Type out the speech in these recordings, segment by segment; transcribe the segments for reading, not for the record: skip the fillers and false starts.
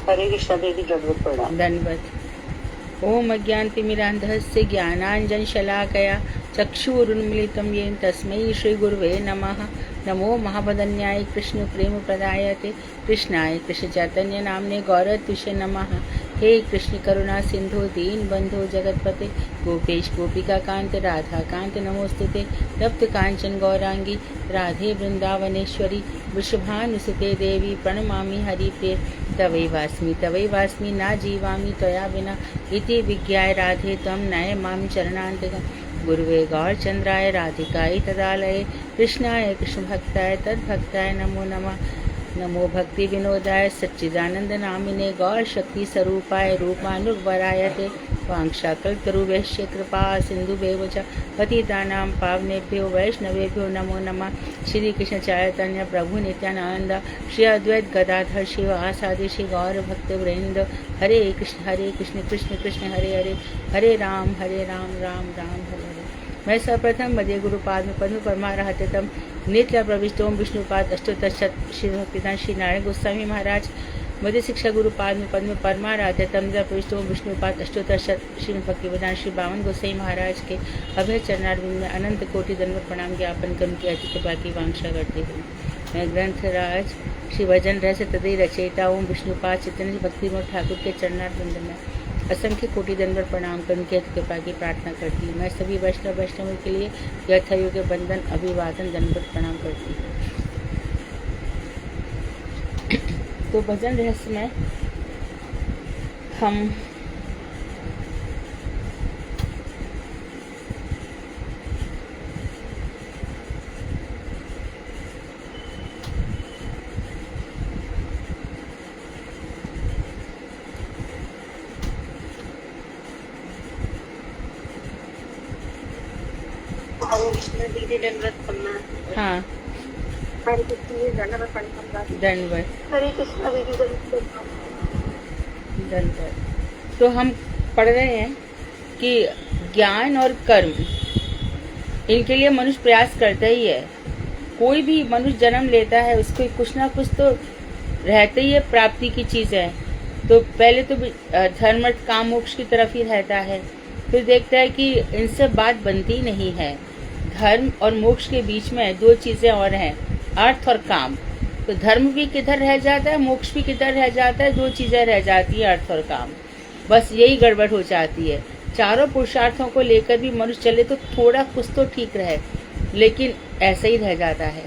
हरे कृष्णा देवी दंडवत प्रणाम। दंडवत। ओम अज्ञानतिमिरान्धस्य ज्ञानाञ्जनशलाकया चक्षुरुन्मीलितं येन तस्मै श्रीगुरुवे नमः। नमो महावदन्याय कृष्ण प्रेम प्रदायते कृष्णाय कृष्ण चैतन्य नामने गौरत्विषे नमः। हे कृष्ण करुणा सिंधु दीन बंधु जगतपते गोपेश गोपिका कांत राधा कांत नमोस्तुते। तप्त कांचन गौरांगी राधे वृंदावनेश्वरी वृषभानुसुते देवी प्रणमामि हरिप्रिये। तवै वास्मि ना जीवामि त्वया विना इति विज्ञाय राधे त्वं नय मां चरणान्तिकम्। गुरुवे गौरचंद्राय राधिकायै तदालये कृष्णाय कृष्णभक्ताय तद्भक्ताय नमो नमः। नमो भक्ति विनोदाय सच्चिदानंद नामिने गौर शक्ति स्वरूपाय रूपानुवरायते वांशाकल्पतरुभ्यश्च कृपा सिन्धुभ्यो च पतितानां पावनेभ्यो वैष्णवेभ्यो नमो नमः। श्री कृष्ण चैतन्य प्रभु नित्यानंद श्री अद्वैत गदाधर शिव आसादि श्री गौर भक्त वृंद। हरे कृष्ण कृष्ण कृष्ण हरे हरे हरे राम राम राम हरे हरे। मैं सर्वप्रथम मध्य गुरुपाद में पद्म परमारहतम नित्य प्रविष्टोम विष्णुपाद अष्टोत्तर श्री भक्तिदान श्री नारायण गोस्वामी महाराज मध्य शिक्षा गुरुपाद में पद्म परमाराध्यतम प्रविष्टोम विष्णुपाद अष्टोत्तर श्री भक्तिदान श्री बावन गोसाई महाराज के अभय चरणारविंद में अनंत कोटि दंडवत प्रणाम ज्ञापन कर उनकी अति कृपा की वांछा करती हूँ। मैं ग्रंथराज श्री भजन रहस्य तदय रचयिता ओम विष्णुपाद चैतन्य भक्तिमोद ठाकुर के चरणारविंद में असंख्य कोटि दंडवत प्रणाम कर उनकी अति कृपा की प्रार्थना करती हूँ। मैं सभी वैष्णव के लिए यथायोग बंधन अभिवादन दंडवत प्रणाम करती हूँ। तो भजन रहस्य में हम हरे कृष्णा दीदी दंडवत प्रणाम। हाँ हरे कृष्ण दंडवत प्रणाम। दंडवत हरे कृष्णा दीदी दंडवत प्रणाम। दंडवत। तो हम पढ़ रहे हैं कि ज्ञान और कर्म इनके लिए मनुष्य प्रयास करता ही है। कोई भी मनुष्य जन्म लेता है उसको कुछ ना कुछ तो रहता ही है प्राप्ति की चीज है। तो पहले तो धर्म काम मोक्ष की तरफ ही रहता है, फिर देखता है कि इनसे बात बनती नहीं है। धर्म और मोक्ष के बीच में दो चीजें और हैं, अर्थ और काम। तो धर्म भी किधर रह जाता है, मोक्ष भी किधर रह जाता है, दो चीजें रह जाती है, अर्थ और काम। बस यही गड़बड़ हो जाती है। चारों पुरुषार्थों को लेकर भी मनुष्य चले तो थोड़ा कुछ तो ठीक रहे, लेकिन ऐसा ही रह जाता है।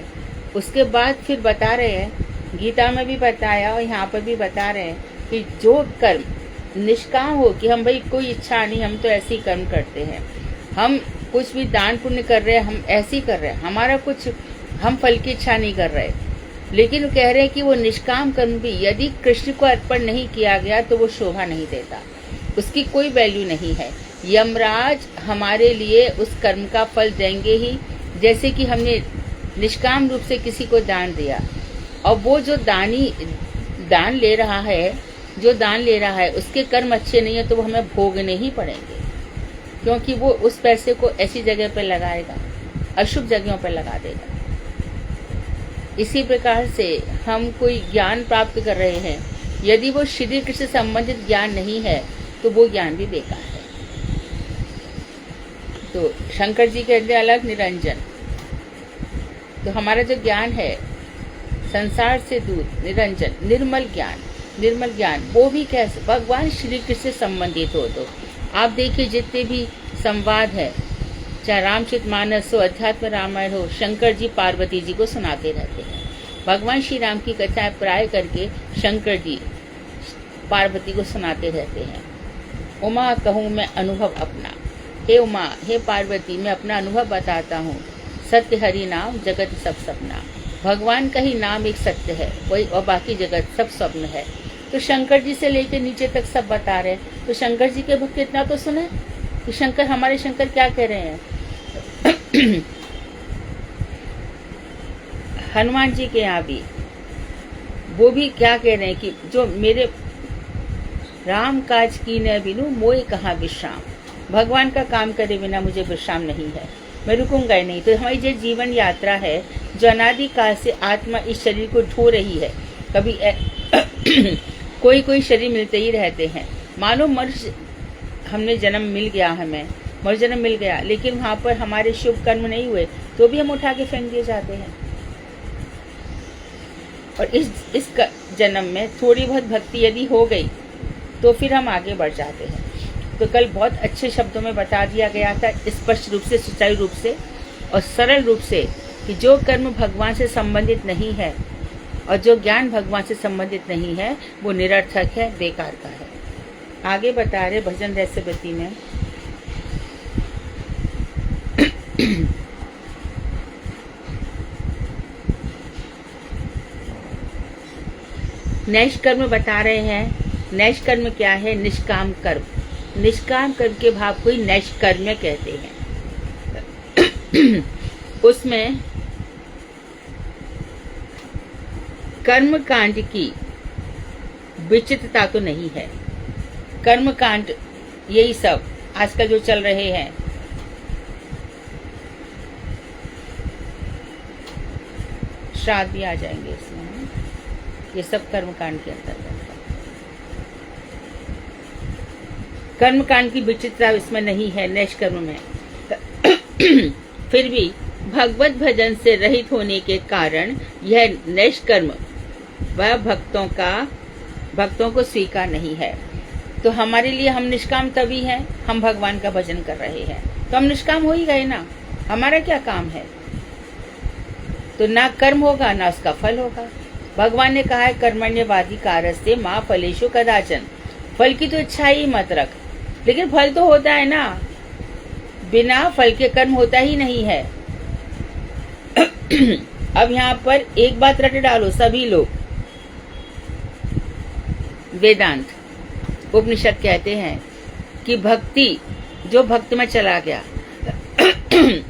उसके बाद फिर बता रहे हैं, गीता में भी बताया और यहाँ पर भी बता रहे हैं कि जो कर्म निष्काम हो, कि हम भाई कोई इच्छा नहीं, हम तो ऐसे ही कर्म करते हैं, हम कुछ भी दान पुण्य कर रहे हैं, हम ऐसे ही कर रहे हैं, हमारा कुछ हम फल की इच्छा नहीं कर रहे। लेकिन वो कह रहे हैं कि वो निष्काम कर्म भी यदि कृष्ण को अर्पण नहीं किया गया तो वो शोभा नहीं देता, उसकी कोई वैल्यू नहीं है। यमराज हमारे लिए उस कर्म का फल देंगे ही, जैसे कि हमने निष्काम रूप से किसी को दान दिया और वो जो दान ले रहा है उसके कर्म अच्छे नहीं है तो वो हमें भोगने ही पड़ेंगे, क्योंकि वो उस पैसे को ऐसी जगह पर लगाएगा, अशुभ जगहों पर लगा देगा। इसी प्रकार से हम कोई ज्ञान प्राप्त कर रहे हैं, यदि वो श्री कृष्ण से संबंधित ज्ञान नहीं है तो वो ज्ञान भी बेकार है। तो शंकर जी कहते अलग निरंजन। तो हमारा जो ज्ञान है संसार से दूर, निरंजन, निर्मल ज्ञान वो भी कैसे भगवान श्री कृष्ण से संबंधित हो। तो आप देखिए जितने भी संवाद है, चाहे रामचरितमानस हो, अध्यात्म रामायण हो, शंकर जी पार्वती जी को सुनाते रहते हैं। भगवान श्री राम की कथाएं प्राय करके शंकर जी पार्वती को सुनाते रहते हैं। उमा कहूँ मैं अनुभव अपना, हे उमा हे पार्वती मैं अपना अनुभव बताता हूँ। सत्य हरि नाम जगत सब सपना, भगवान का ही नाम एक सत्य है, वही और बाकी जगत सब स्वप्न है। तो शंकर जी से लेकर नीचे तक सब बता रहे हैं। तो शंकर जी के भक्त इतना तो सुने कि हमारे शंकर क्या कह रहे हैं। हनुमान जी के यहाँ भी वो भी क्या कह रहे हैं कि जो मेरे राम काज की न बिनु मोए कहाँ विश्राम, भगवान का काम करे बिना मुझे विश्राम नहीं है, मैं रुकूंगा ही नहीं। तो हमारी जो जीवन यात्रा है, जो अनादि काल से आत्मा इस शरीर को ढो रही है, कभी कोई कोई शरीर मिलते ही रहते हैं। मानो मनुष्य हमने जन्म मिल गया, हमें मनुष्य जन्म मिल गया, लेकिन वहाँ पर हमारे शुभ कर्म नहीं हुए तो भी हम उठा के फेंक दिए जाते हैं। और इस जन्म में थोड़ी बहुत भक्ति यदि हो गई तो फिर हम आगे बढ़ जाते हैं। तो कल बहुत अच्छे शब्दों में बता दिया गया था, स्पष्ट रूप से, सुचारू रूप से और सरल रूप से, कि जो कर्म भगवान से संबंधित नहीं है और जो ज्ञान भगवान से संबंधित नहीं है वो निरर्थक है, बेकार का है। आगे बता रहे भजन रहस्यवती में नैष्कर्म बता रहे हैं। नैष्कर्म क्या है? निष्काम कर्म। निष्काम कर्म के भाव को ही नैष्कर्म कहते हैं। उसमें कर्म कांड की विचित्रता तो नहीं है। कर्म कांड यही सब आजकल जो चल रहे हैं, श्राद्ध भी आ जाएंगे इसमें, ये सब कर्म कांड के अंतर्गत है। कर्म कांड की विचित्रता इसमें नहीं है नैष्कर्म में। फिर भी भगवत भजन से रहित होने के कारण यह नैष्कर्म वह भक्तों को स्वीकार नहीं है। तो हमारे लिए हम निष्काम तभी हैं, हम भगवान का भजन कर रहे हैं तो हम निष्काम हो ही गए ना। हमारा क्या काम है? तो ना कर्म होगा ना उसका फल होगा। भगवान ने कहा है कर्मण्यवादी कारस्ते माँ फलेषु कदाचन। फल की तो इच्छा ही मत रख, लेकिन फल तो होता है ना। बिना फल के कर्म होता ही नहीं है। अब यहाँ पर एक बात रट डालो सभी लोग। वेदांत उपनिषद कहते हैं कि भक्ति, जो भक्त में चला गया।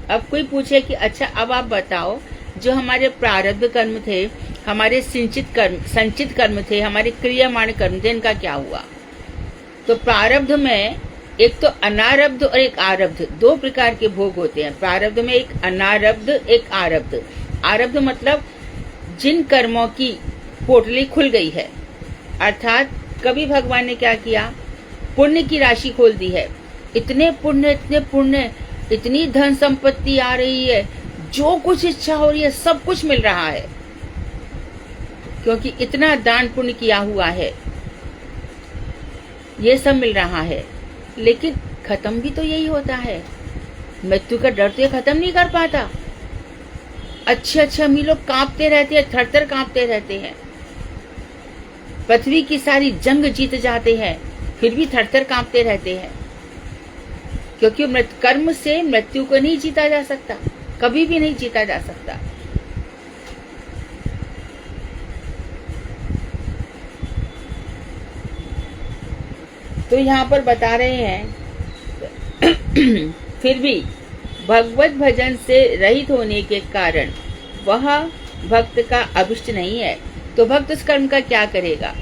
अब कोई पूछे कि अच्छा अब आप बताओ, जो हमारे प्रारब्ध कर्म थे, हमारे संचित कर्म थे, हमारे क्रियामाण कर्म थे, इनका क्या हुआ? तो प्रारब्ध में एक तो अनारब्ध और एक आरब्ध, दो प्रकार के भोग होते हैं। प्रारब्ध में एक अनारब्ध, एक आरब्ध। आरब्ध मतलब जिन कर्मों की पोटली खुल गई है, अर्थात कभी भगवान ने क्या किया, पुण्य की राशि खोल दी है। इतने पुण्य, इतनी धन संपत्ति आ रही है, जो कुछ इच्छा हो रही है सब कुछ मिल रहा है, क्योंकि इतना दान पुण्य किया हुआ है, ये सब मिल रहा है। लेकिन खत्म भी तो यही होता है। मृत्यु का डर तो ये खत्म नहीं कर पाता। अच्छे हम लोग कांपते रहते हैं, थर कांपते रहते हैं। पृथ्वी की सारी जंग जीत जाते हैं, फिर भी थर कांपते रहते हैं, क्योंकि कर्म से मृत्यु को नहीं जीता जा सकता, कभी भी नहीं जीता जा सकता। तो यहाँ पर बता रहे हैं फिर भी भगवत भजन से रहित होने के कारण वह भक्त का अभिष्ट नहीं है, तो भक्त उस कर्म का क्या करेगा?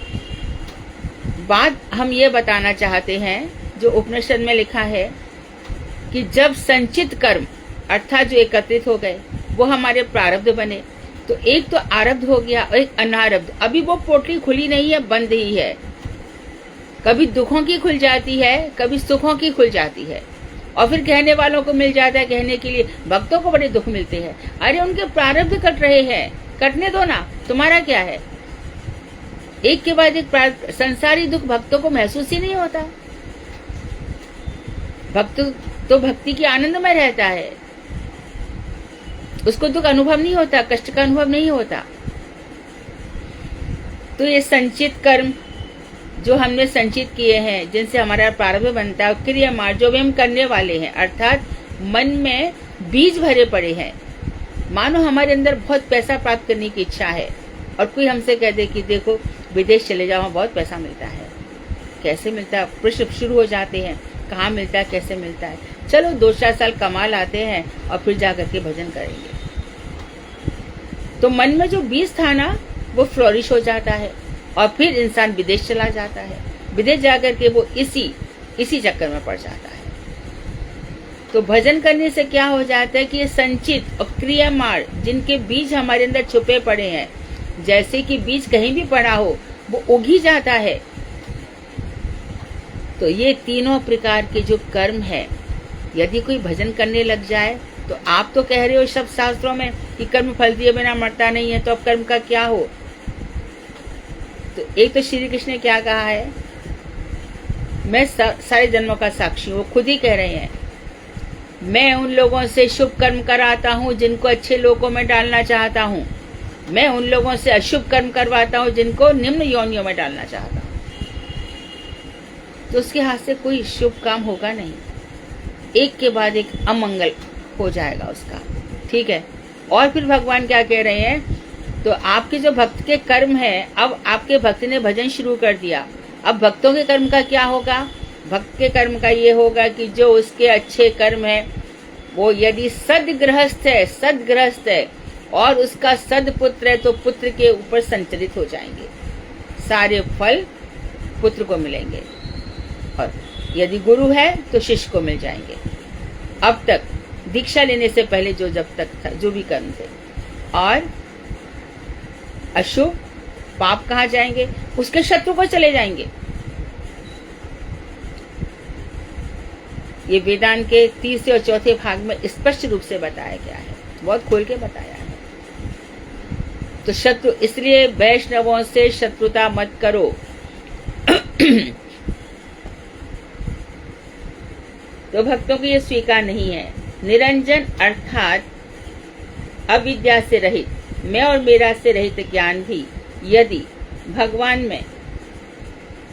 बात हम ये बताना चाहते हैं, जो उपनिषद में लिखा है कि जब संचित कर्म अर्थात जो एकत्रित हो गए वो हमारे प्रारब्ध बने, तो एक तो आरब्ध हो गया और एक अनारब्ध। अभी वो पोटली खुली नहीं है, बंद ही है। कभी दुखों की खुल जाती है, कभी सुखों की खुल जाती है, और फिर कहने वालों को मिल जाता है कहने के लिए। भक्तों को बड़े दुख मिलते हैं। अरे उनके प्रारब्ध कट रहे हैं, कटने दो ना, तुम्हारा क्या है? एक के बाद एक संसारी दुख भक्तों को महसूस ही नहीं होता। भक्त तो भक्ति के आनंद में रहता है, उसको दुख अनुभव नहीं होता, कष्ट का अनुभव नहीं होता। तो ये संचित कर्म जो हमने संचित किए हैं, जिनसे हमारा प्रारब्ध बनता है, क्रियामाण जो भी हम करने वाले हैं, अर्थात मन में बीज भरे पड़े हैं। मानो हमारे अंदर बहुत पैसा प्राप्त करने की इच्छा है और कोई हमसे कह दे कि देखो विदेश चले जाओ, वहाँ बहुत पैसा मिलता है। कैसे मिलता है? प्रश्न शुरू हो जाते हैं, कहाँ मिलता है, कैसे मिलता है? चलो 2-4 साल कमा लाते हैं और फिर जाकर के भजन करेंगे। तो मन में जो बीज था ना, वो फ्लोरिश हो जाता है और फिर इंसान विदेश चला जाता है। विदेश जाकर के वो इसी चक्कर में पड़ जाता है। तो भजन करने से क्या हो जाता है कि ये संचित और क्रियामाण जिनके बीज हमारे अंदर छुपे पड़े हैं, जैसे कि बीज कहीं भी पड़ा हो, वो उग ही जाता है। तो ये तीनों प्रकार के जो कर्म है, यदि कोई भजन करने लग जाए, तो आप तो कह रहे हो सब शास्त्रों में कि कर्म फल दिए बिना मरता नहीं है, तो अब कर्म का क्या हो? तो एक तो श्री कृष्ण ने क्या कहा है, मैं सारे जन्मों का साक्षी हूँ। वो खुद ही कह रहे हैं, मैं उन लोगों से शुभ कर्म कराता हूँ जिनको अच्छे लोगों में डालना चाहता हूँ, मैं उन लोगों से अशुभ कर्म करवाता हूँ जिनको निम्न योनियों में डालना चाहता हूँ। तो उसके हाथ से कोई शुभ काम होगा नहीं, एक के बाद एक अमंगल हो जाएगा उसका। ठीक है। और फिर भगवान क्या कह रहे हैं, तो आपके जो भक्त के कर्म है, अब आपके भक्त ने भजन शुरू कर दिया, अब भक्तों के कर्म का क्या होगा? भक्त के कर्म का ये होगा कि जो उसके अच्छे कर्म है, वो यदि सदगृहस्थ है और उसका सदपुत्र है, तो पुत्र के ऊपर संचलित हो जाएंगे, सारे फल पुत्र को मिलेंगे। और यदि गुरु है तो शिष्य को मिल जाएंगे। अब तक दीक्षा लेने से पहले जो जब तक था जो भी कर्म थे, और अशुभ पाप कहाँ जाएंगे? उसके शत्रु को चले जाएंगे। ये वेदांत के तीसरे और चौथे भाग में स्पष्ट रूप से बताया गया है, बहुत खोल के बताया है। तो शत्रु, इसलिए वैष्णवों से शत्रुता मत करो। तो भक्तों को ये स्वीकार नहीं है। निरंजन अर्थात अविद्या से रहित, मैं और मेरा से रहित ज्ञान भी यदि भगवान में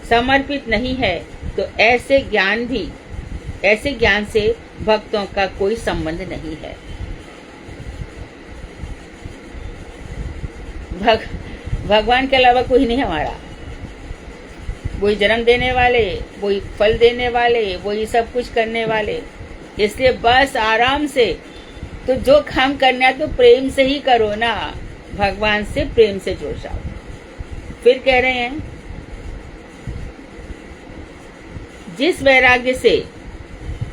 समर्पित नहीं है, तो ऐसे ज्ञान से भक्तों का कोई संबंध नहीं है। भगवान के अलावा कोई नहीं हमारा। वही जन्म देने वाले, वही फल देने वाले, वही सब कुछ करने वाले। इसलिए बस आराम से, तो जो काम करना है तो प्रेम से ही करो ना, भगवान से प्रेम से जुड़ जाओ। फिर कह रहे हैं, जिस वैराग्य से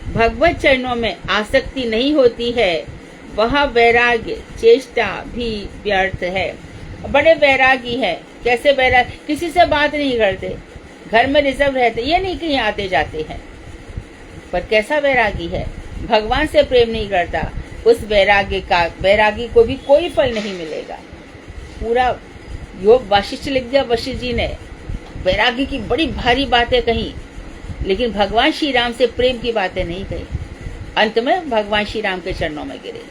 भगवत चरणों में आसक्ति नहीं होती है, वह वैराग्य चेष्टा भी व्यर्थ है। बड़े वैरागी है। कैसे वैरागी? किसी से बात नहीं करते, घर में रिजर्व रहते, ये नहीं कहीं आते जाते हैं। पर कैसा वैरागी है? भगवान से प्रेम नहीं करता, उस वैरागी को भी कोई फल नहीं मिलेगा। पूरा योग वाशिष्ठ लिख दिया वशिष्ठ जी ने। वैरागी की बड़ी भारी बातें कही, लेकिन भगवान श्री राम से प्रेम की बातें नहीं कही। अंत में भगवान श्री राम के चरणों में गिरे।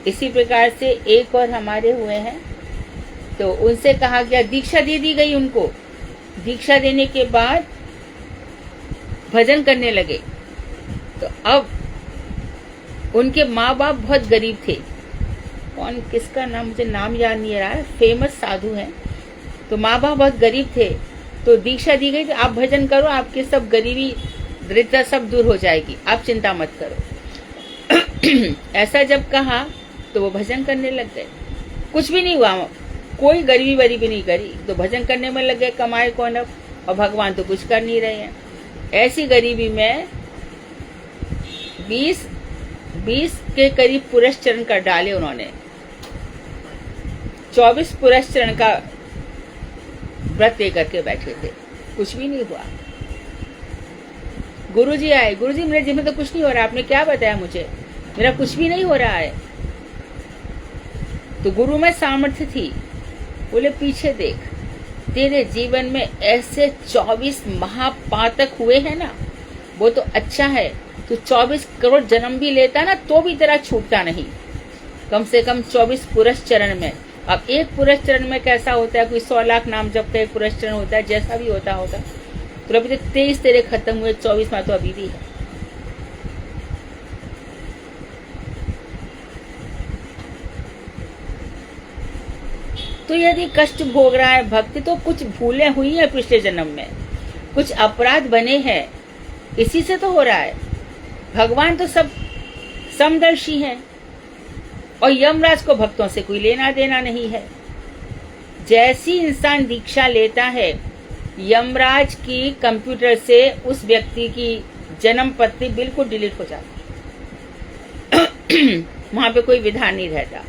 इसी प्रकार से एक और हमारे हुए हैं, तो उनसे कहा गया, दीक्षा दे दी गई उनको। दीक्षा देने के बाद भजन करने लगे। तो अब उनके माँ बाप बहुत गरीब थे। कौन, किसका नाम मुझे नाम याद नहीं आ रहा है, फेमस साधु हैं। तो माँ बाप बहुत गरीब थे, तो दीक्षा दी गई, तो आप भजन करो, आपके सब गरीबी दरिद्रता सब दूर हो जाएगी, आप चिंता मत करो। ऐसा जब कहा तो वो भजन करने लग गए। कुछ भी नहीं हुआ, कोई गरीबी वरीबी नहीं करी, तो भजन करने में लग गए। कमाए कौन अब? और भगवान तो कुछ कर नहीं रहे हैं। ऐसी गरीबी में 20 के करीब पुरस्चरण कर डाले उन्होंने। 24 पुरस्चरण का व्रत लेकर के बैठे थे, कुछ भी नहीं हुआ। गुरुजी आए, गुरुजी मेरे जिम्मे तो कुछ नहीं हो रहा, आपने क्या बताया मुझे, मेरा कुछ भी नहीं हो रहा है। तो गुरु में सामर्थ्य थी, बोले पीछे देख, तेरे जीवन में ऐसे 24 महापातक हुए हैं ना, वो तो अच्छा है, तो 24 करोड़ जन्म भी लेता ना तो भी तेरा छूटता नहीं, कम से कम 24 पुरस्चरण में। अब एक पुरस्चरण में कैसा होता है, कोई 100 लाख नाम जप का एक पुरस्चरण होता है, जैसा भी होता होगा। तो अभी तो 23 तेरे खत्म हुए, 24 में तो अभी भी है। तो यदि कष्ट भोग रहा है भक्त, तो कुछ भूलें हुई है पिछले जन्म में, कुछ अपराध बने हैं, इसी से तो हो रहा है। भगवान तो सब समदर्शी हैं, और यमराज को भक्तों से कोई लेना देना नहीं है। जैसी इंसान दीक्षा लेता है, यमराज की कंप्यूटर से उस व्यक्ति की जन्म पत्री बिल्कुल डिलीट हो जाती है। वहां पे कोई विधान नहीं रहता,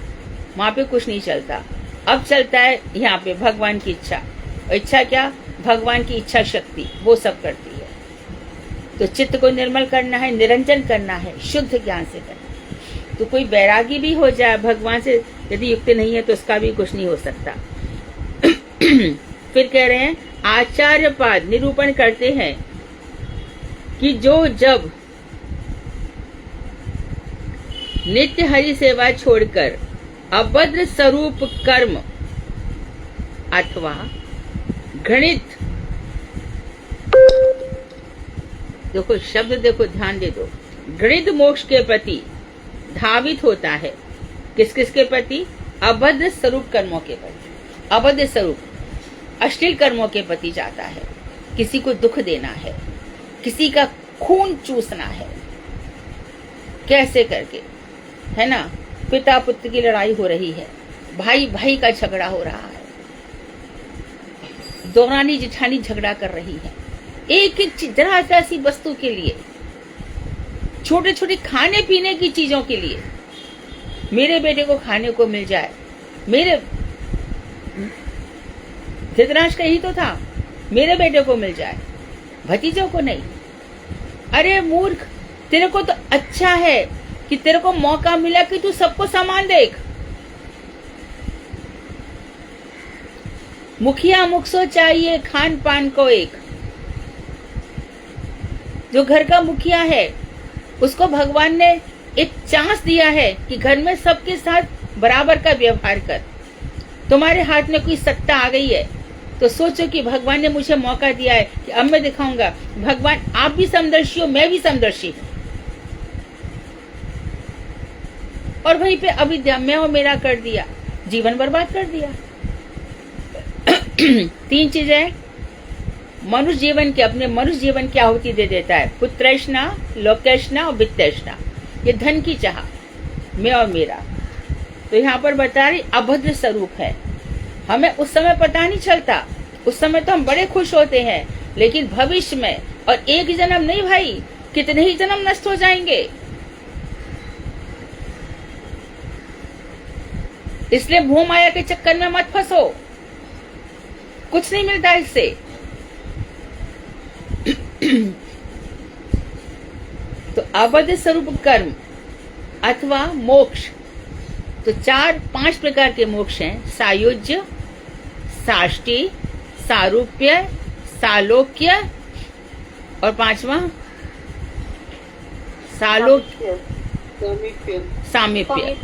वहां पे कुछ नहीं चलता। अब चलता है यहाँ पे भगवान की इच्छा। इच्छा क्या? भगवान की इच्छा शक्ति वो सब करती है। तो चित्त को निर्मल करना है, निरंजन करना है, शुद्ध ज्ञान से करना है। तो कोई बैरागी भी हो जाए, भगवान से यदि युक्त नहीं है तो उसका भी कुछ नहीं हो सकता। फिर कह रहे हैं आचार्यपाद निरूपण करते हैं कि जो जब नित्य हरि सेवा छोड़कर अभद्र स्वरूप कर्म अथवा घृणित, देखो शब्द देखो, ध्यान दे दो, घृणित मोक्ष के प्रति धावित होता है। किस किस के प्रति? अभद्र स्वरूप कर्मों के प्रति। अभद्र स्वरूप अश्लील कर्मों के प्रति जाता है। किसी को दुख देना है, किसी का खून चूसना है, कैसे करके, है ना, पिता पुत्र की लड़ाई हो रही है, भाई भाई का झगड़ा हो रहा है, दौरानी जिठानी झगड़ा कर रही है, एक एक जरा सा सी वस्तु के लिए, छोटे छोटे खाने पीने की चीजों के लिए, मेरे बेटे को खाने को मिल जाए, मेरे धृतराष्ट्र का ही तो था, मेरे बेटे को मिल जाए, भतीजों को नहीं। अरे मूर्ख, तेरे को तो अच्छा है कि तेरे को मौका मिला कि तू सबको समान देख। मुखिया मुखसो चाहिए खान पान को एक। जो घर का मुखिया है उसको भगवान ने एक चांस दिया है कि घर में सबके साथ बराबर का व्यवहार कर। तुम्हारे हाथ में कोई सत्ता आ गई है तो सोचो कि भगवान ने मुझे मौका दिया है कि अब मैं दिखाऊंगा। भगवान आप भी समदर्शी हो, मैं भी समदर्शी हूं, और वहीं पे अविद्या मैं और मेरा कर दिया, जीवन बर्बाद कर दिया। तीन चीजें मनुष्य जीवन के, अपने मनुष्य जीवन की आहुति दे देता है। पुत्रैष्णा, लोकैष्णा और वित्तैष्णा, ये धन की चाह, मैं और मेरा। तो यहाँ पर बता रही अभद्र स्वरूप है। हमें उस समय पता नहीं चलता, उस समय तो हम बड़े खुश होते हैं, लेकिन भविष्य में, और एक जन्म नहीं भाई, कितने ही जन्म नष्ट हो जाएंगे। इसलिए भूम माया के चक्कर में मत फंसो, कुछ नहीं मिलता इससे। तो अभद्र स्वरूप कर्म अथवा मोक्ष, तो 4-5 प्रकार के मोक्ष हैं। सायुज्य, साष्टी, सारूप्य, सालोक्य और 5वां सामीप्य।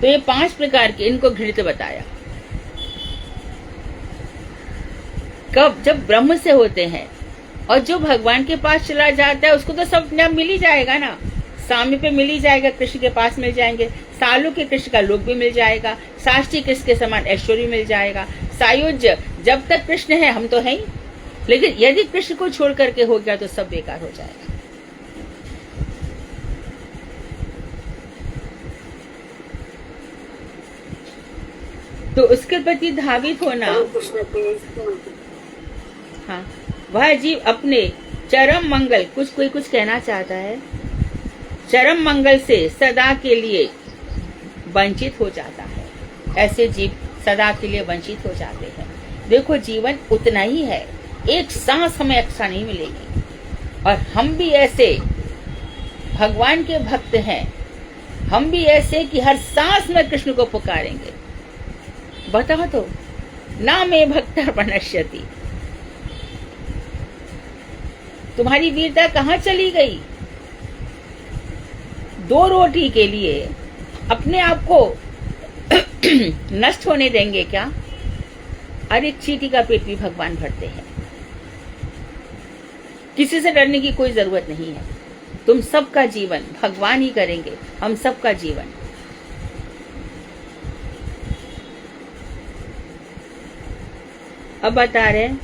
तो ये 5 प्रकार के, इनको घृणित बताया। कब? जब ब्रह्म से होते हैं। और जो भगवान के पास चला जाता है उसको तो सब अपने आप मिल ही जाएगा ना। सामी पे मिल ही जाएगा, कृष्ण के पास मिल जाएंगे। सालू के कृष्ण का लोक भी मिल जाएगा, साष्टी कृष्ण के समान ऐश्वर्य मिल जाएगा। सायुज्य, जब तक कृष्ण है हम तो हैं ही, लेकिन यदि कृष्ण को छोड़ करके हो गया तो सब बेकार हो जाएगा। तो उसके प्रति धावित होना, हाँ, वह जीव अपने चरम मंगल, कोई कुछ कहना चाहता है, चरम मंगल से सदा के लिए वंचित हो जाता है। ऐसे जीव सदा के लिए वंचित हो जाते हैं। देखो जीवन उतना ही है, एक सांस हमें एक्स्ट्रा नहीं मिलेगी। और हम भी ऐसे भगवान के भक्त हैं, हम भी ऐसे कि हर सांस में कृष्ण को पुकारेंगे। बताओ तो, ना मैं भक्ता प्रणश्यति, तुम्हारी वीरता कहाँ चली गई? 2 रोटी के लिए अपने आप को नष्ट होने देंगे क्या? अरे चींटी का पेट भी भगवान भरते हैं। किसी से डरने की कोई जरूरत नहीं है। तुम सबका जीवन भगवान ही करेंगे, हम सबका जीवन। अब बता रहे हैं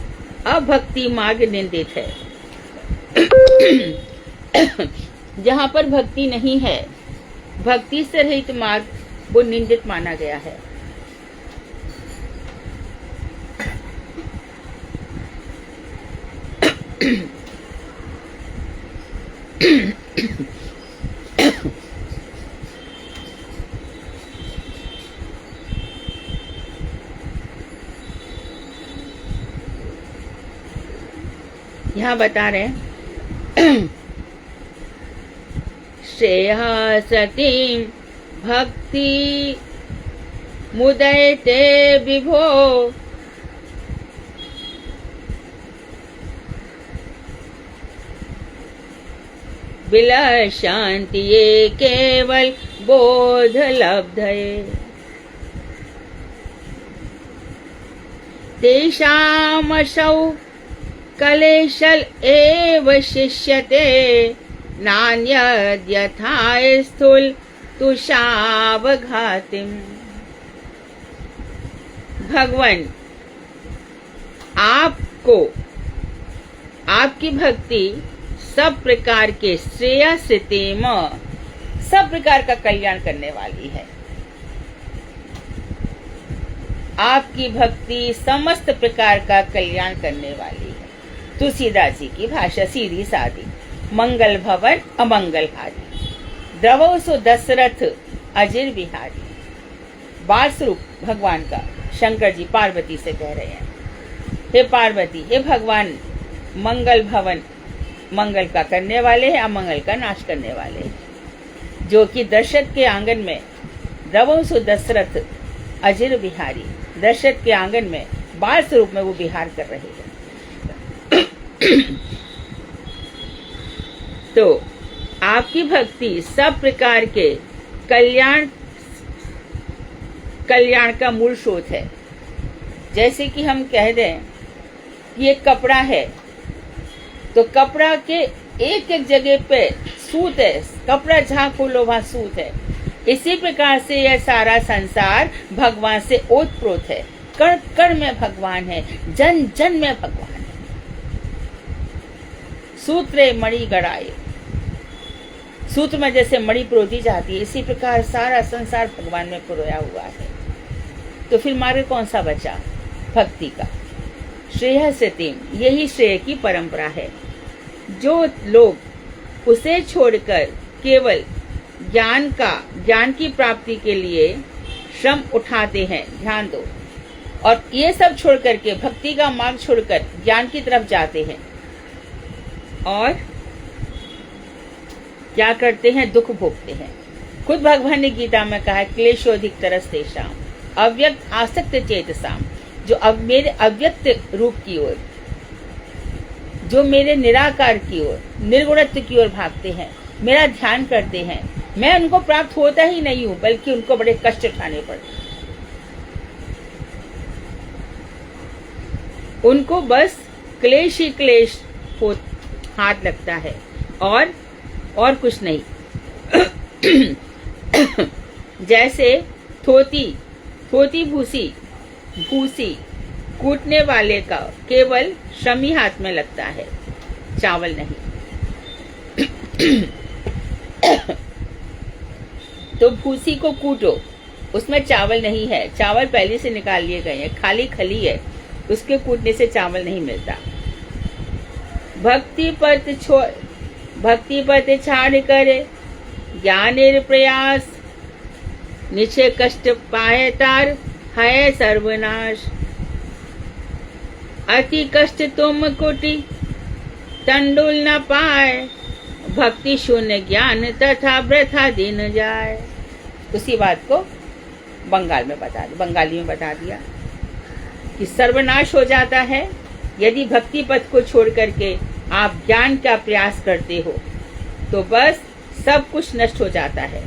अभक्ति मार्ग निंदित है। जहाँ पर भक्ति नहीं है, भक्ति से रहित मार्ग, वो निंदित माना गया है। यहाँ बता रहे हैं श्रेयः सतीं भक्ति मुदयते विभो विलशान्ति ये केवल बोध लब्धये तेषामसौ कलेशल एव शिष्यते नान्यद्यथा स्थूल तुषावघातिम्। भगवान आपको आपकी भक्ति सब प्रकार के श्रेयस्तेम सब प्रकार का कल्याण करने वाली है। आपकी भक्ति समस्त प्रकार का कल्याण करने वाली है। तुलसीदास जी की भाषा सीधी सादी। मंगल भवन अमंगल हारी द्रवो सो दशरथ अजिर बिहारी। बाल स्वरूप भगवान का शंकर जी पार्वती से कह रहे हैं, हे पार्वती, हे भगवान, मंगल भवन मंगल का करने वाले हैं, अमंगल का नाश करने वाले हैं। जो कि दशरथ के आंगन में द्रवो सो दशरथ अजिर बिहारी, दशरथ के आंगन में बाल स्वरूप में वो विहार कर रहे हैं। तो आपकी भक्ति सब प्रकार के कल्याण का मूल स्रोत है। जैसे कि हम कह दें कि एक कपड़ा है, तो कपड़ा के एक एक जगह पे सूत है, कपड़ा जहाँ खोलो वहाँ सूत है। इसी प्रकार से यह सारा संसार भगवान से ओतप्रोत है। कण कण में भगवान है, जन जन में भगवान है। सूत्रे मणि गड़ाए, सूत्र में जैसे मणि प्रोदी जाती है, इसी प्रकार सारा संसार भगवान में पुरोया हुआ है। तो फिर मार्ग कौन सा बचा? भक्ति का। श्रेय सतीम, यही श्रेय की परंपरा है। जो लोग उसे छोड़कर केवल ज्ञान की प्राप्ति के लिए श्रम उठाते हैं, ध्यान दो, और ये सब छोड़ करके भक्ति का मार्ग छोड़कर ज्ञान की तरफ जाते हैं और क्या करते हैं? दुख भोगते हैं। खुद भगवान ने गीता में कहा है, क्लेशोधिक तरस्तेषाम अव्यक्त आसक्त चेतसाम। जो अब मेरे अव्यक्त रूप की ओर, जो मेरे निराकार की ओर, निर्गुणत्व की ओर भागते हैं, मेरा ध्यान करते हैं, मैं उनको प्राप्त होता ही नहीं हूं, बल्कि उनको बड़े कष्ट उठाने पड़ते। उनको बस क्लेश ही क्लेश हाथ लगता है और कुछ नहीं। जैसे थोती भूसी कूटने वाले का केवल श्रम ही हाथ में लगता है, चावल नहीं। तो भूसी को कूटो, उसमें चावल नहीं है, चावल पहले से निकाल लिए गए हैं, खाली खली है, उसके कूटने से चावल नहीं मिलता। भक्ति पथ छाड़ करे ज्ञानेर प्रयास, निश्चय कष्ट पाए तार है सर्वनाश। अति कष्ट तुम कुटी तंडुल न पाए, भक्ति शून्य ज्ञान तथा वृथा दिन जाए। उसी बात को बंगाली में बता दिया कि सर्वनाश हो जाता है यदि भक्ति पथ को छोड़ करके आप ज्ञान का प्रयास करते हो, तो बस सब कुछ नष्ट हो जाता है।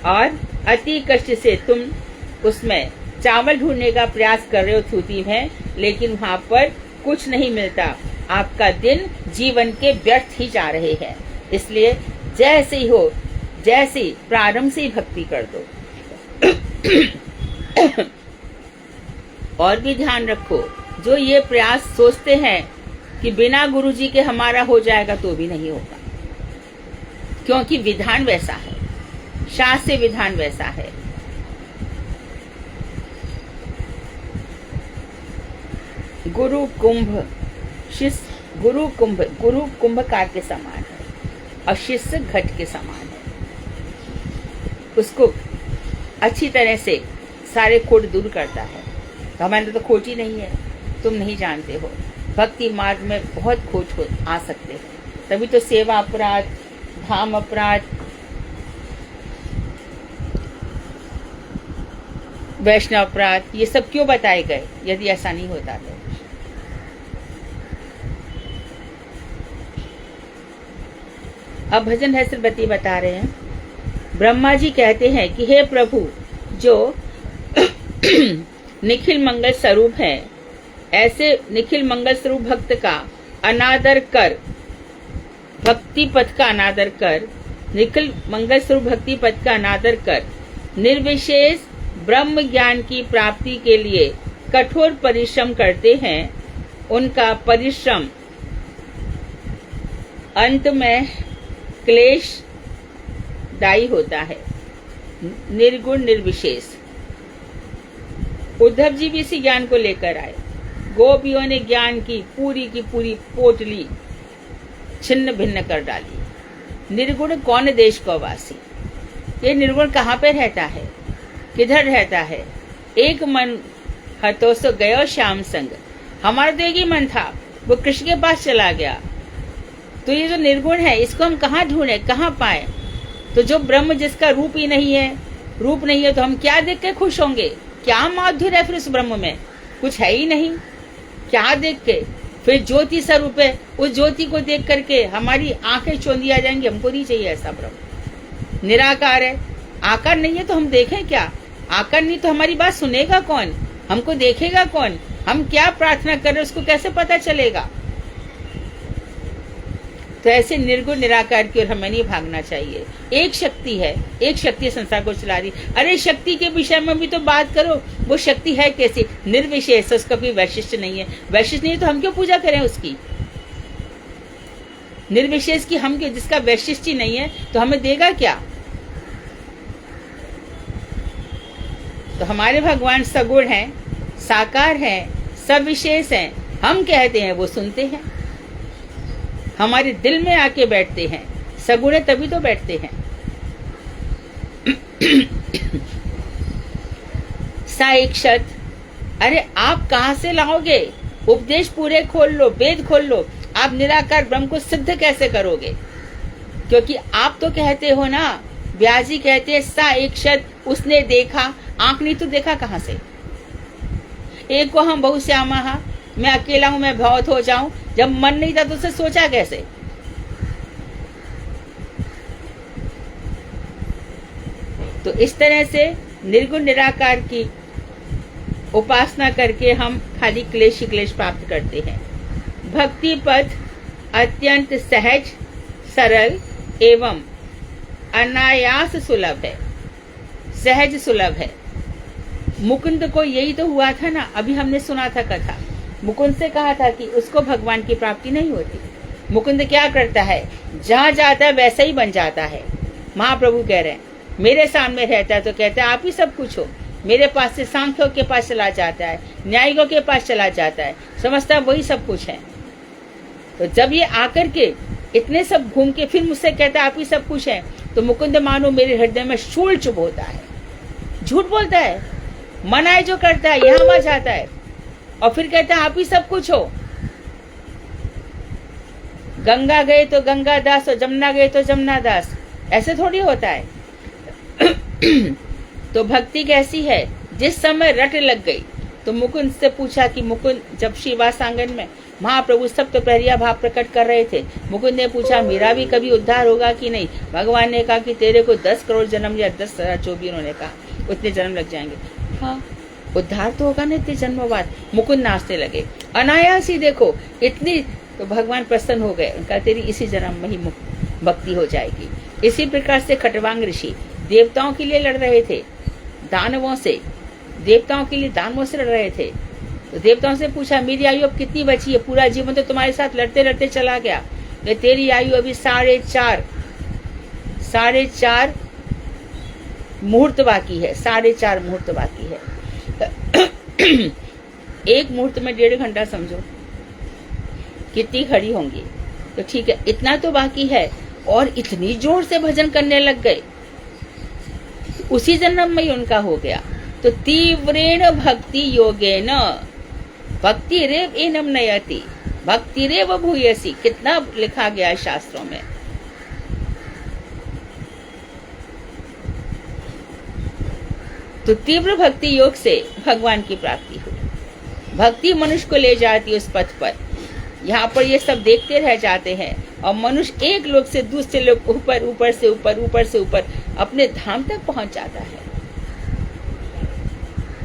और अति कष्ट से तुम उसमें चावल ढूंढने का प्रयास कर रहे हो थूती में, लेकिन वहां पर कुछ नहीं मिलता। आपका दिन जीवन के व्यर्थ ही जा रहे हैं। इसलिए जैसे ही हो, जैसे प्रारंभ से ही भक्ति कर दो। और भी ध्यान रखो, जो ये प्रयास सोचते हैं कि बिना गुरुजी के हमारा हो जाएगा, तो भी नहीं होगा, क्योंकि विधान वैसा है, शास्त्र विधान वैसा है। गुरु कुंभकार के समान है और शिष्य घट के समान है। उसको अच्छी तरह से सारे खोट दूर करता है। तो हमारे तो खोट ही नहीं है, तुम नहीं जानते हो। भक्ति मार्ग में बहुत खोज आ सकते हैं, तभी तो सेवा अपराध, धाम अपराध, वैष्णव अपराध, ये सब क्यों बताए गए यदि ऐसा नहीं होता तो। अब भजन रहस्यवती बता रहे हैं, ब्रह्मा जी कहते हैं कि हे प्रभु, जो निखिल मंगल स्वरूप है, ऐसे निखिल मंगल स्वरूप भक्त का अनादर कर, भक्ति पथ का अनादर कर, निखिल मंगल स्वरूप भक्ति पथ का अनादर कर, निर्विशेष ब्रह्म ज्ञान की प्राप्ति के लिए कठोर परिश्रम करते हैं। उनका परिश्रम अंत में क्लेश दायी होता है। निर्गुण निर्विशेष। उद्धव जी भी इसी ज्ञान को लेकर आए। गोपियों ने ज्ञान की पूरी पोटली छिन्न भिन्न कर डाली। निर्गुण कौन देश को वासी, ये निर्गुण कहाँ पे रहता है, किधर रहता है। एक मन हतो सो गयो श्याम संग, हमारा तो एक ही मन था, वो कृष्ण के पास चला गया। तो ये जो निर्गुण है, इसको हम कहाँ ढूंढे, कहाँ पाए। तो जो ब्रह्म जिसका रूप ही नहीं है, रूप नहीं है, तो हम क्या देख के खुश होंगे, क्या माधुर्य है फिर उस ब्रह्म में, कुछ है ही नहीं। क्या देख के, फिर ज्योति स्वरूप है, उस ज्योति को देख करके हमारी आंखें चौंधी आ जाएंगी। हमको नहीं चाहिए ऐसा ब्रह्म। निराकार है, आकार नहीं है तो हम देखें क्या, आकार नहीं तो हमारी बात सुनेगा कौन, हमको देखेगा कौन, हम क्या प्रार्थना कर रहे उसको कैसे पता चलेगा। तो ऐसे निर्गुण निराकार की ओर हमें नहीं भागना चाहिए। एक शक्ति है, एक शक्ति संसार को चला रही। अरे शक्ति के विषय में भी तो बात करो, वो शक्ति है कैसी, निर्विशेष, उसका कोई वैशिष्ट नहीं है। वैशिष्ट नहीं तो हम क्यों पूजा करें उसकी। निर्विशेष की हम क्यों, जिसका वैशिष्ट ही नहीं है तो हमें देगा क्या। तो हमारे भगवान सगुण हैं, साकार हैं, सविशेष हैं। हम कहते हैं वो सुनते हैं, हमारे दिल में आके बैठते हैं। सगुण है तभी तो बैठते हैं। साइक्षत, अरे आप कहाँ से लाओगे, उपदेश पूरे खोल लो, वेद खोल लो। आप निराकार ब्रह्म को सिद्ध कैसे करोगे, क्योंकि आप तो कहते हो ना, व्यास जी कहते हैं साइक्षत, उसने देखा, आंख नहीं तो देखा कहाँ से। एक को हम बहुश्यामा, मैं अकेला हूं, मैं बहुत हो जाऊं, जब मन नहीं था तो उसे सोचा कैसे। तो इस तरह से निर्गुण निराकार की उपासना करके हम खाली क्लेश ही क्लेश प्राप्त करते हैं। भक्ति पथ अत्यंत सहज, सरल एवं अनायास सुलभ है, सहज सुलभ है। मुकुंद को यही तो हुआ था ना, अभी हमने सुना था कथा। मुकुंद से कहा था कि उसको भगवान की प्राप्ति नहीं होती। मुकुंद क्या करता है, जहाँ जाता है वैसा ही बन जाता है। महाप्रभु कह रहे हैं, मेरे सामने रहता है तो कहता है आप ही सब कुछ हो। मेरे पास से सांख्यों के पास चला जाता है, न्यायिकों के पास चला जाता है, समझता है वही सब कुछ है। तो जब ये आकर के इतने सब घूम के फिर मुझसे कहता है आप ही सब कुछ है, तो मुकुंद मानो मेरे हृदय में शूल चुभ होता है, झूठ बोलता है, मनाए जो करता है, यहाँ वहां जाता है और फिर कहता है आप ही सब कुछ हो। गंगा गए तो गंगा दास और जमुना गए तो जमुना दास, ऐसे थोड़ी होता है। तो भक्ति कैसी है, जिस समय रट लग गई तो मुकुंद से पूछा कि मुकुंद, जब श्रीवास आंगन में महाप्रभु सब तो प्रहरिया भाव प्रकट कर रहे थे, मुकुंद ने पूछा मेरा भी कभी उद्धार होगा कि नहीं। भगवान ने कहा कि तेरे को 10 करोड़ जन्म या 10,000 जो भी उन्होंने कहा उतने जन्म लग जाएंगे। हाँ, उद्धार तो होगा ना इतने जन्मों बाद। मुकुंद नाचने लगे, अनायास ही देखो इतनी। तो भगवान प्रसन्न हो गए, उनका तेरी इसी जन्म में ही भक्ति हो जाएगी। इसी प्रकार से खटवांग ऋषि देवताओं के लिए लड़ रहे थे, दानवों से, देवताओं के लिए दानवों से लड़ रहे थे। तो देवताओं से पूछा मेरी आयु अब कितनी बची है, पूरा जीवन तो तुम्हारे साथ लड़ते लड़ते चला गया, तो तेरी आयु अभी 4.5 मुहूर्त बाकी है, 4.5 मुहूर्त बाकी है। एक मुहूर्त में 1.5 घंटा समझो कितनी खड़ी होंगी। तो ठीक है, इतना तो बाकी है। और इतनी जोर से भजन करने लग गए, उसी जन्म में ही उनका हो गया। तो तीव्रेण भक्ति योगेन, भक्ति रेव एनम नयति, भक्ति रेव भूयसी, कितना लिखा गया है शास्त्रों में। तो तीव्र भक्ति योग से भगवान की प्राप्ति हुई। भक्ति मनुष्य को ले जाती है उस पथ पर। यहाँ पर ये सब देखते रह जाते हैं और मनुष्य एक लोक से दूसरे लोक, ऊपर ऊपर से ऊपर, ऊपर से ऊपर अपने धाम तक पहुंच जाता है।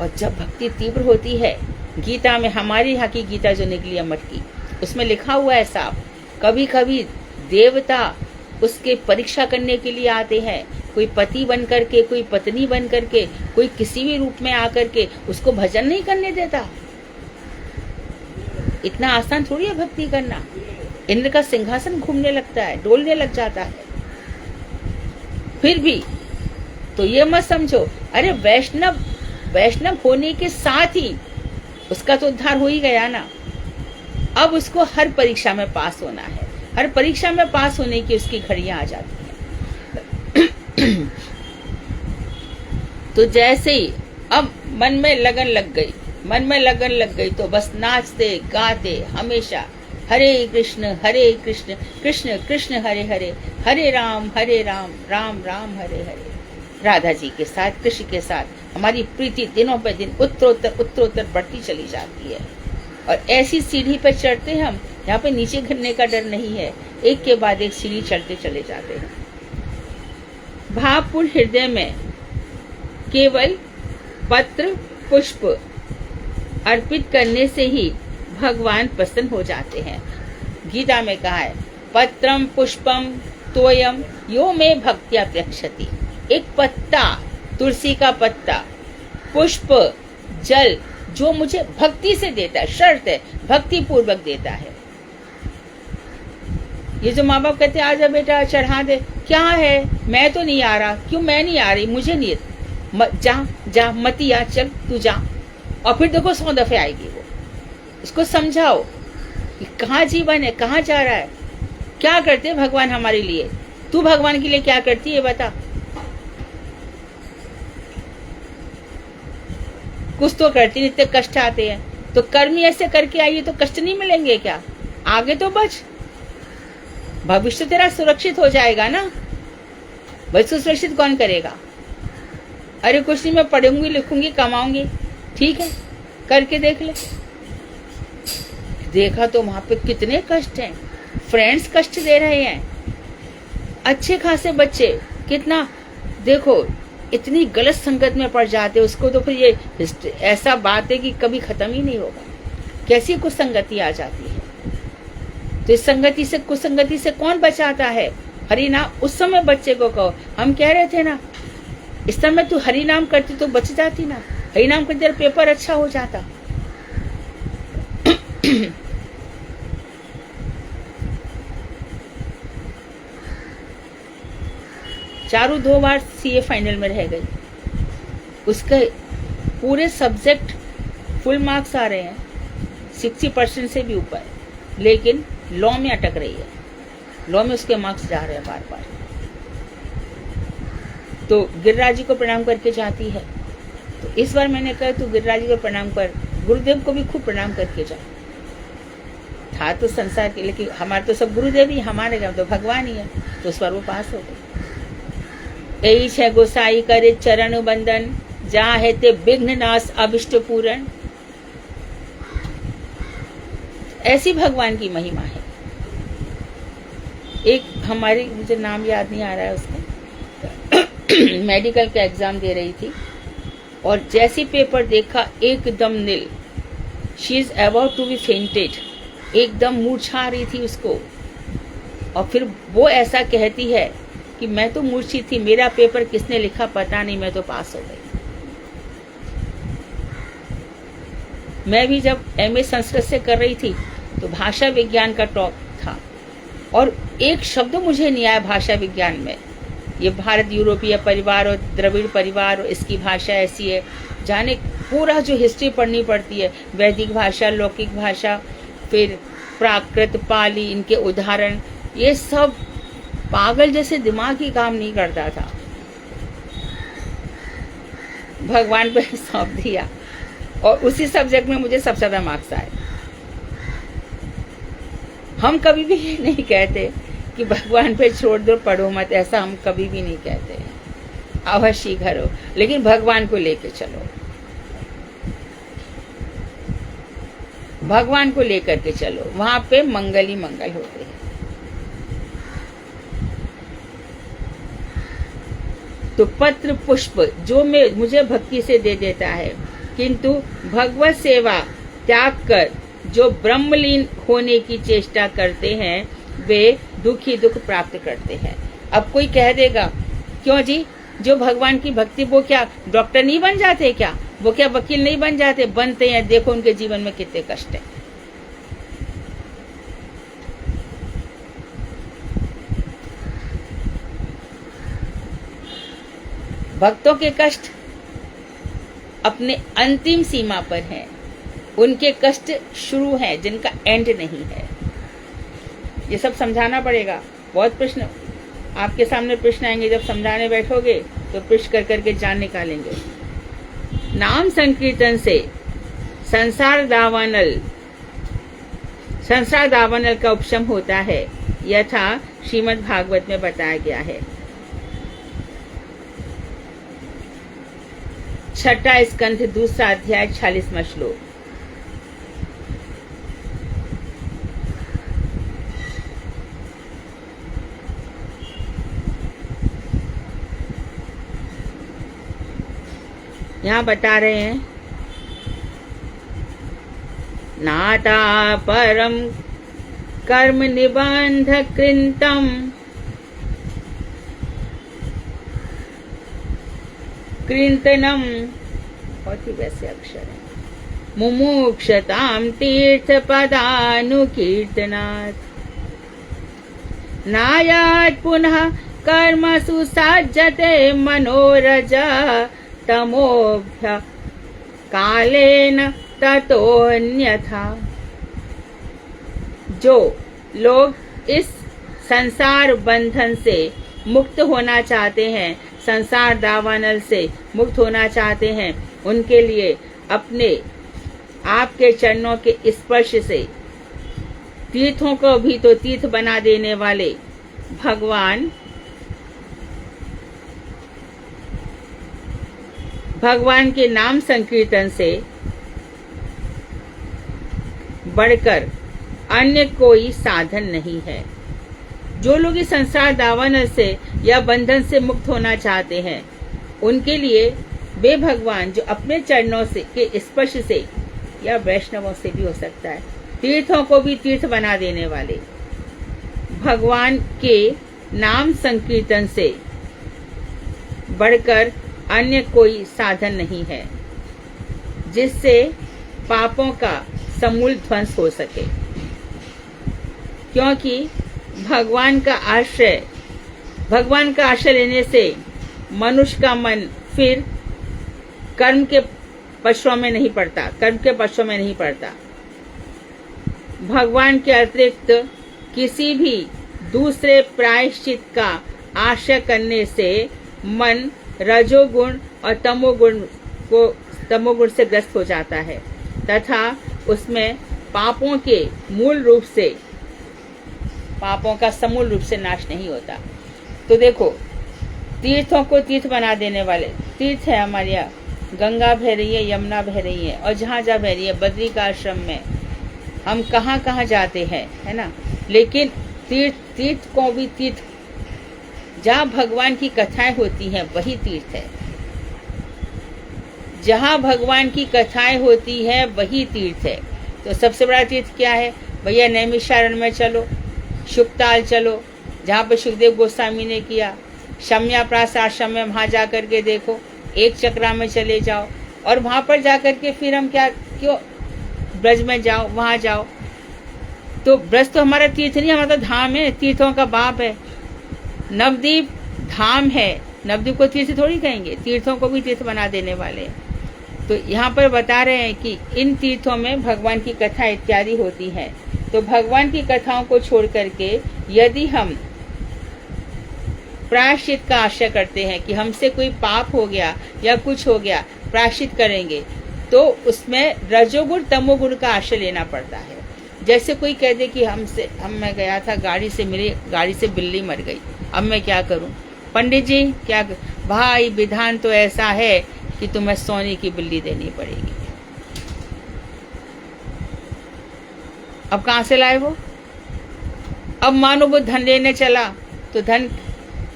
और जब भक्ति तीव्र होती है, गीता में, हमारी यहाँ की गीता जो निकली अमर की, उसमें लिखा हुआ है साफ, कभी कभी देवता उसके परीक्षा करने के लिए आते हैं, कोई पति बन करके, कोई पत्नी बन करके, कोई किसी भी रूप में आकर के उसको भजन नहीं करने देता। इतना आसान थोड़ी है भक्ति करना। इंद्र का सिंहासन घूमने लगता है, डोलने लग जाता है। फिर भी तो ये मत समझो अरे वैष्णव होने के साथ ही उसका तो उद्धार हो ही गया ना। अब उसको हर परीक्षा में पास होना है, हर परीक्षा में पास होने की उसकी घड़ियां आ जाती हैं। तो जैसे ही अब मन में लगन लग गई तो बस नाचते गाते हमेशा हरे कृष्ण कृष्ण कृष्ण हरे हरे, हरे राम राम राम हरे हरे। राधा जी के साथ, कृष्ण के साथ हमारी प्रीति दिनों पे दिन उत्तरोत्तर बढ़ती चली जाती है। और ऐसी सीढ़ी पर चढ़ते हम, यहाँ पे नीचे गिरने का डर नहीं है, एक के बाद एक सीढ़ी चढ़ते चले जाते हैं। भावपूर्ण हृदय में केवल पत्र पुष्प अर्पित करने से ही भगवान प्रसन्न हो जाते हैं। गीता में कहा है, पत्रम पुष्पम तोयम यो में भक्त्या प्रेक्षति। एक पत्ता, तुलसी का पत्ता, पुष्प, जल जो मुझे भक्ति से देता है, शर्त है भक्ति पूर्वक देता है। ये जो माँ बाप कहते हैं आजा बेटा चढ़ा दे, क्या है मैं तो नहीं आ रहा, क्यों मैं नहीं आ रही, मुझे नहीं, जा मती आ, चल तू जा। और फिर देखो 100 दफे आएगी वो। इसको समझाओ कि कहाँ जीवन है, कहाँ जा रहा है, क्या करते भगवान हमारे लिए, तू भगवान के लिए क्या करती है बता। कुछ तो करती, इतने कष्ट आते हैं तो कर्म ऐसे करके आइए तो कष्ट नहीं मिलेंगे क्या? आगे तो बच, भविष्य तेरा सुरक्षित हो जाएगा ना। भविष्य सुरक्षित कौन करेगा? अरे कुछ नहीं, मैं पढ़ूंगी लिखूंगी कमाऊंगी, ठीक है करके देख ले। देखा तो वहां पे कितने कष्ट हैं, फ्रेंड्स कष्ट दे रहे हैं, अच्छे खासे बच्चे कितना, देखो इतनी गलत संगत में पड़ जाते, उसको तो फिर ये ऐसा बात है कि कभी खत्म ही नहीं होगा। कैसी कुसंगति आ जाती है। तो इस संगति से, कुसंगति से कौन बचाता है? हरि नाम। उस समय बच्चे को कहो, हम कह रहे थे ना इस समय तू हरि नाम करती तो बच जाती ना, हरि नाम करते पेपर अच्छा हो जाता। चारू 2 बार सीए फाइनल में रह गई, उसके पूरे सब्जेक्ट फुल मार्क्स आ रहे हैं 60% से भी ऊपर, लेकिन लॉ में अटक रही है, लॉ में उसके मार्क्स जा रहे हैं बार बार। तो गिरिराज जी को प्रणाम करके जाती है। तो इस बार मैंने कहा तू गिरिराज जी को प्रणाम कर, गुरुदेव को भी खूब प्रणाम करके जा। था तो संसार के, लेकिन हमारे तो सब गुरुदेव ही, हमारे घर तो भगवान ही है। तो उस बार वो पास हो गई। यही है गोसाई करे चरण बंदन, जहाँ है ते विघ्न नाश अभिष्ट पूरण। ऐसी भगवान की महिमा है। एक हमारी, मुझे नाम याद नहीं आ रहा है उसका, मेडिकल का एग्जाम दे रही थी और जैसे पेपर देखा एकदम नील, she is about to be fainted, एकदम मूर्छा आ रही थी उसको। और फिर वो ऐसा कहती है कि मैं तो मूर्छित थी, मेरा पेपर किसने लिखा पता नहीं, मैं तो पास हो गई। मैं भी जब एमए संस्कृत से कर रही थी तो भाषा विज्ञान का टॉप था और एक शब्द मुझे नहीं आया भाषा विज्ञान में। ये भारत यूरोपीय परिवार और द्रविड़ परिवार और इसकी भाषा ऐसी है, जाने पूरा जो हिस्ट्री पढ़नी पड़ती है, वैदिक भाषा, लौकिक भाषा, फिर प्राकृत, पाली, इनके उदाहरण, ये सब पागल जैसे दिमाग ही काम नहीं करता था। भगवान पर सौंप दिया और उसी सब्जेक्ट में मुझे सबसे ज्यादा मार्क्स आए। हम कभी भी ये नहीं कहते कि भगवान पे छोड़ दो, पढ़ो मत, ऐसा हम कभी भी नहीं कहते। अवश्य करो, लेकिन भगवान को लेके चलो, भगवान को लेकर के चलो, वहां पे मंगल ही मंगल होते हैं। तो पत्र पुष्प जो मुझे भक्ति से दे देता है, किंतु भगवत सेवा त्याग कर जो ब्रह्मलीन होने की चेष्टा करते हैं वे दुख ही दुख प्राप्त करते हैं। अब कोई कह देगा, क्यों जी, जो भगवान की भक्ति वो क्या डॉक्टर नहीं बन जाते क्या, वो क्या वकील नहीं बन जाते? बनते हैं, देखो उनके जीवन में कितने कष्ट है। भक्तों के कष्ट अपने अंतिम सीमा पर हैं, उनके कष्ट शुरू हैं जिनका एंड नहीं है। ये सब समझाना पड़ेगा। बहुत प्रश्न आपके सामने प्रश्न आएंगे, जब समझाने बैठोगे तो प्रश्न कर करके जान निकालेंगे। नाम संकीर्तन से संसार दावानल का उपशम होता है, यथा श्रीमद् भागवत में बताया गया है। छठा स्कंध, दूसरा अध्याय, 46वां श्लोक। यहाँ बता रहे हैं, नाता परम कर्म निबंध कृतम कृतनम, बहुत ही वैसे अक्षर है, मुमुक्षताम तीर्थ पदानुकीर्तनात् नायात् पुनः कर्मसु सज्जते मनोरज तमोभ्य कालेन ततोऽन्यथा। जो लोग इस संसार बंधन से मुक्त होना चाहते हैं, संसार दावानल से मुक्त होना चाहते हैं, उनके लिए अपने आपके चरणों के स्पर्श से तीर्थों को भी तो तीर्थ बना देने वाले भगवान के नाम संकीर्तन से बढ़कर अन्य कोई साधन नहीं है। जो लोग इस संसार दावानल से या बंधन से मुक्त होना चाहते हैं, उनके लिए वे भगवान जो अपने चरणों से के स्पर्श से या वैष्णवों से भी हो सकता है, तीर्थों को भी तीर्थ बना देने वाले भगवान के नाम संकीर्तन से बढ़कर अन्य कोई साधन नहीं है, जिससे पापों का समूल ध्वंस हो सके। क्योंकि भगवान का आश्रय लेने से मनुष्य का मन फिर कर्म के पशुओं में नहीं पड़ता। भगवान के अतिरिक्त किसी भी दूसरे प्रायश्चित का आश्रय करने से मन रजोगुण और तमोगुण से ग्रस्त हो जाता है तथा उसमें पापों का समूल रूप से नाश नहीं होता। तो देखो, तीर्थों को तीर्थ बना देने वाले तीर्थ है हमारे यहाँ, गंगा बह रही है, यमुना बह रही है, और जहाँ बह रही है, बद्री का आश्रम में हम कहाँ कहाँ जाते हैं, है ना। लेकिन तीर्थ को भी तीर्थ, जहाँ भगवान की कथाएं होती हैं वही तीर्थ है। जहाँ भगवान की कथाएं होती है वही तीर्थ है। तो सबसे बड़ा तीर्थ क्या है भैया? नैमिषारण्य में चलो, शुकताल चलो, जहाँ पे सुखदेव गोस्वामी ने किया, शम्याप्रास आश्रम में, वहाँ जा करके देखो, एक चक्रा में चले जाओ, और वहाँ पर जा करके फिर हम क्यों ब्रज में जाओ, वहाँ जाओ। तो ब्रज तो हमारा तीर्थ नहीं, हमारा तो धाम है, तीर्थों का बाप है। नवद्वीप धाम है, नवद्वीप को तीर्थ थोड़ी कहेंगे, तीर्थों को भी तीर्थ बना देने वाले। तो यहाँ पर बता रहे हैं कि इन तीर्थों में भगवान की कथा इत्यादि होती है। तो भगवान की कथाओं को छोड़ करके यदि हम प्रायश्चित का आशय करते हैं कि हमसे कोई पाप हो गया या कुछ हो गया, प्रायश्चित करेंगे, तो उसमें रजोगुण तमोगुण का आश्रय लेना पड़ता है। जैसे कोई कह दे कि मैं गया था गाड़ी से, मेरी गाड़ी से बिल्ली मर गई, अब मैं क्या करूं? पंडित जी क्या भाई, विधान तो ऐसा है कि तुम्हें सोने की बिल्ली देनी पड़ेगी। अब कहां से लाए वो? अब मानो वो धन लेने चला तो धन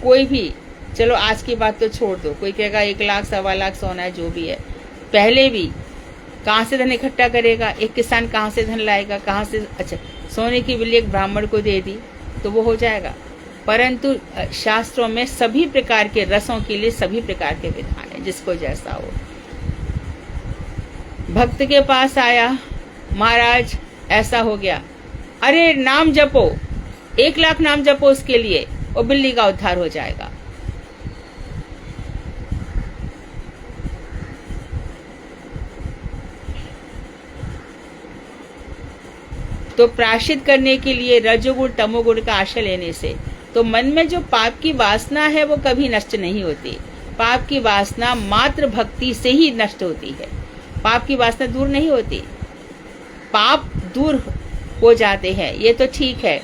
कोई भी, चलो आज की बात तो छोड़ दो, कोई कहेगा 1 लाख 1.25 लाख सोना है, जो भी है, पहले भी कहाँ से धन इकट्ठा करेगा? एक किसान कहाँ से धन लाएगा? कहाँ से? अच्छा, सोने की बिल्ली एक ब्राह्मण को दे दी तो वो हो जाएगा। परंतु शास्त्रों में सभी प्रकार के रसों के लिए सभी प्रकार के विधान है, जिसको जैसा हो। भक्त के पास आया, महाराज ऐसा हो गया, अरे नाम जपो, 1 लाख नाम जपो उसके लिए, और बिल्ली का उद्धार हो जाएगा। तो प्रायश्चित करने के लिए रजोगुण तमोगुण का आश्रय लेने से तो मन में जो पाप की वासना है वो कभी नष्ट नहीं होती। पाप की वासना मात्र भक्ति से ही नष्ट होती है। पाप की वासना दूर नहीं होती, पाप दूर हो जाते हैं, ये तो ठीक है।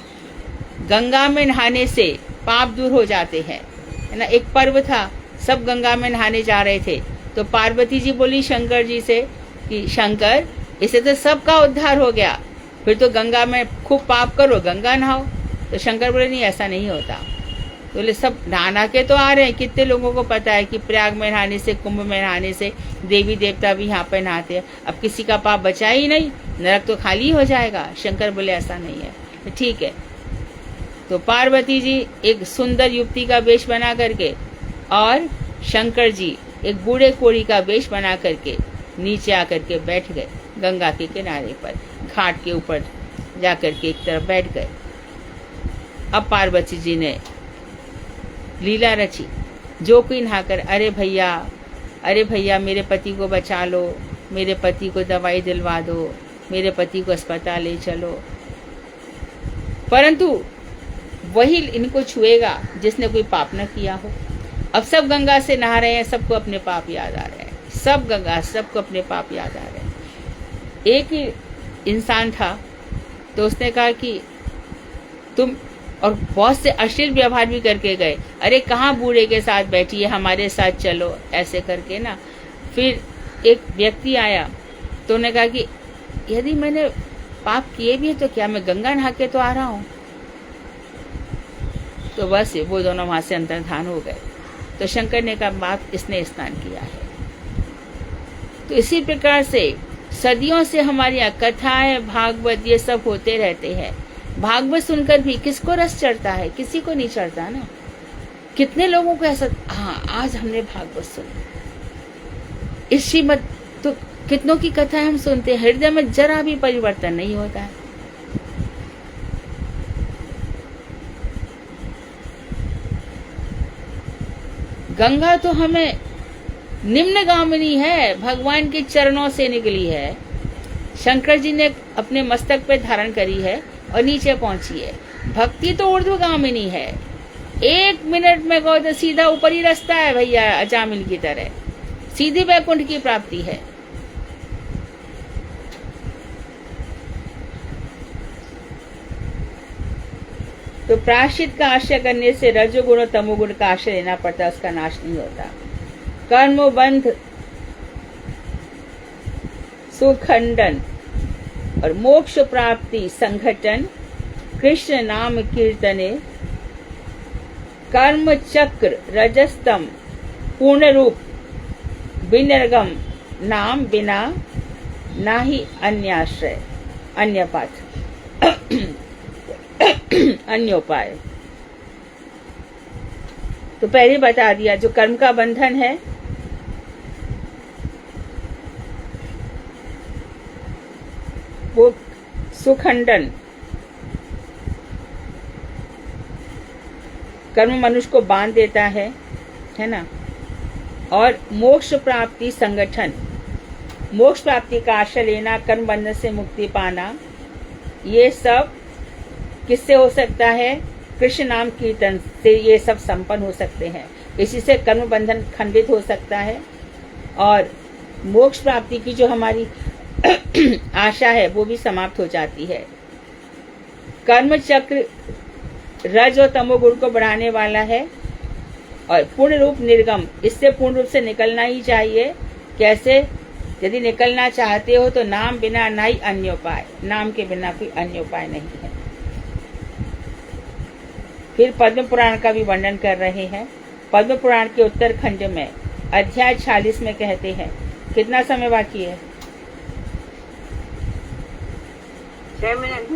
गंगा में नहाने से पाप दूर हो जाते हैं, है ना। एक पर्व था, सब गंगा में नहाने जा रहे थे, तो पार्वती जी बोली शंकर जी से कि शंकर, इससे तो सबका उद्धार हो गया, फिर तो गंगा में खूब पाप करो, गंगा नहाओ। तो शंकर बोले नहीं, ऐसा नहीं होता। तो बोले सब नहा के तो आ रहे हैं, कितने लोगों को पता है कि प्रयाग में नहाने से, कुंभ में नहाने से देवी देवता भी यहाँ पे नहाते हैं, अब किसी का पाप बचा ही नहीं, नरक तो खाली हो जाएगा। शंकर बोले ऐसा नहीं है। तो ठीक है, तो पार्वती जी एक सुंदर युवती का वेश बना करके और शंकर जी एक बूढ़े कोढ़ी का वेश बना करके नीचे आकर के बैठ गए गंगा के किनारे पर, घाट के ऊपर जाकर के एक तरफ बैठ गए। अब पार्वती जी ने लीला रची, जो कोई नहाकर अरे भैया मेरे पति को बचा लो, मेरे पति को दवाई दिलवा दो, मेरे पति को अस्पताल ले चलो। परंतु वही इनको छुएगा जिसने कोई पाप न किया हो। अब सब गंगा से नहा रहे हैं, सबको अपने पाप याद आ रहे हैं, सब गंगा सबको अपने पाप याद आ रहे हैं। एक ही इंसान था, तो उसने कहा कि तुम, और बहुत से अश्लील व्यवहार भी करके गए, अरे कहाँ बूढ़े के साथ बैठी है, हमारे साथ चलो, ऐसे करके ना। फिर एक व्यक्ति आया तो उन्होंने कहा कि यदि मैंने पाप किए भी है तो क्या मैं गंगा नहा के तो आ रहा हूँ। तो बस वो दोनों वहां से अंतर्धान हो गए। तो शंकर ने कहा बाप, इसने स्नान किया है। तो इसी प्रकार से सदियों से हमारी यहाँ कथाएं, भागवत, ये सब होते रहते हैं। भागवत सुनकर भी किसको रस चढ़ता है? किसी को नहीं चढ़ता ना। कितने लोगों को ऐसा, हाँ आज हमने भागवत सुनी, इस श्रीमद, तो कितनों की कथाएं हम सुनते हैं, हृदय में जरा भी परिवर्तन नहीं होता है। गंगा तो हमें निम्नगामिनी है, भगवान के चरणों से निकली है। शंकर जी ने अपने मस्तक पे धारण करी है और नीचे पहुंची है। भक्ति तो ऊर्ध्वगामिनी है, 1 मिनट में गो तो सीधा ऊपर ही रास्ता है भैया, अजामिल की तरह सीधी वैकुंठ की प्राप्ति है। तो प्रायश्चित का आश्रय करने से रजोगुण और तमोगुण का आश्रय लेना पड़ता है, उसका नाश नहीं होता। कर्मबंध सुखंडन और मोक्ष प्राप्ति संघटन कृष्ण नाम कीर्तने कर्म चक्र रजस्तम पूर्ण रूप विनिर्गम नाम बिना नाही अन्याश्रय अन्यपाथ अन्योपाय। तो पहले बता दिया, जो कर्म का बंधन है वो सुखंडन, कर्म मनुष्य को बांध देता है ना। और मोक्ष प्राप्ति संगठन, मोक्ष प्राप्ति का आश्रय लेना, कर्म बंधन से मुक्ति पाना, ये सब किससे हो सकता है? कृष्ण नाम कीर्तन से ये सब संपन्न हो सकते हैं। इसी से कर्म बंधन खंडित हो सकता है और मोक्ष प्राप्ति की जो हमारी आशा है वो भी समाप्त हो जाती है। कर्म चक्र रज और तमोगुण को बढ़ाने वाला है और पूर्ण रूप निर्गम, इससे पूर्ण रूप से निकलना ही चाहिए। कैसे? यदि निकलना चाहते हो तो नाम बिना नहीं अन्य उपाय, नाम के बिना कोई अन्य उपाय नहीं है। फिर पद्म पुराण का भी वर्णन कर रहे हैं। पद्म पुराण के उत्तर खंड में अध्याय 46 में कहते हैं, कितना समय बाकी है? 6 मिनट।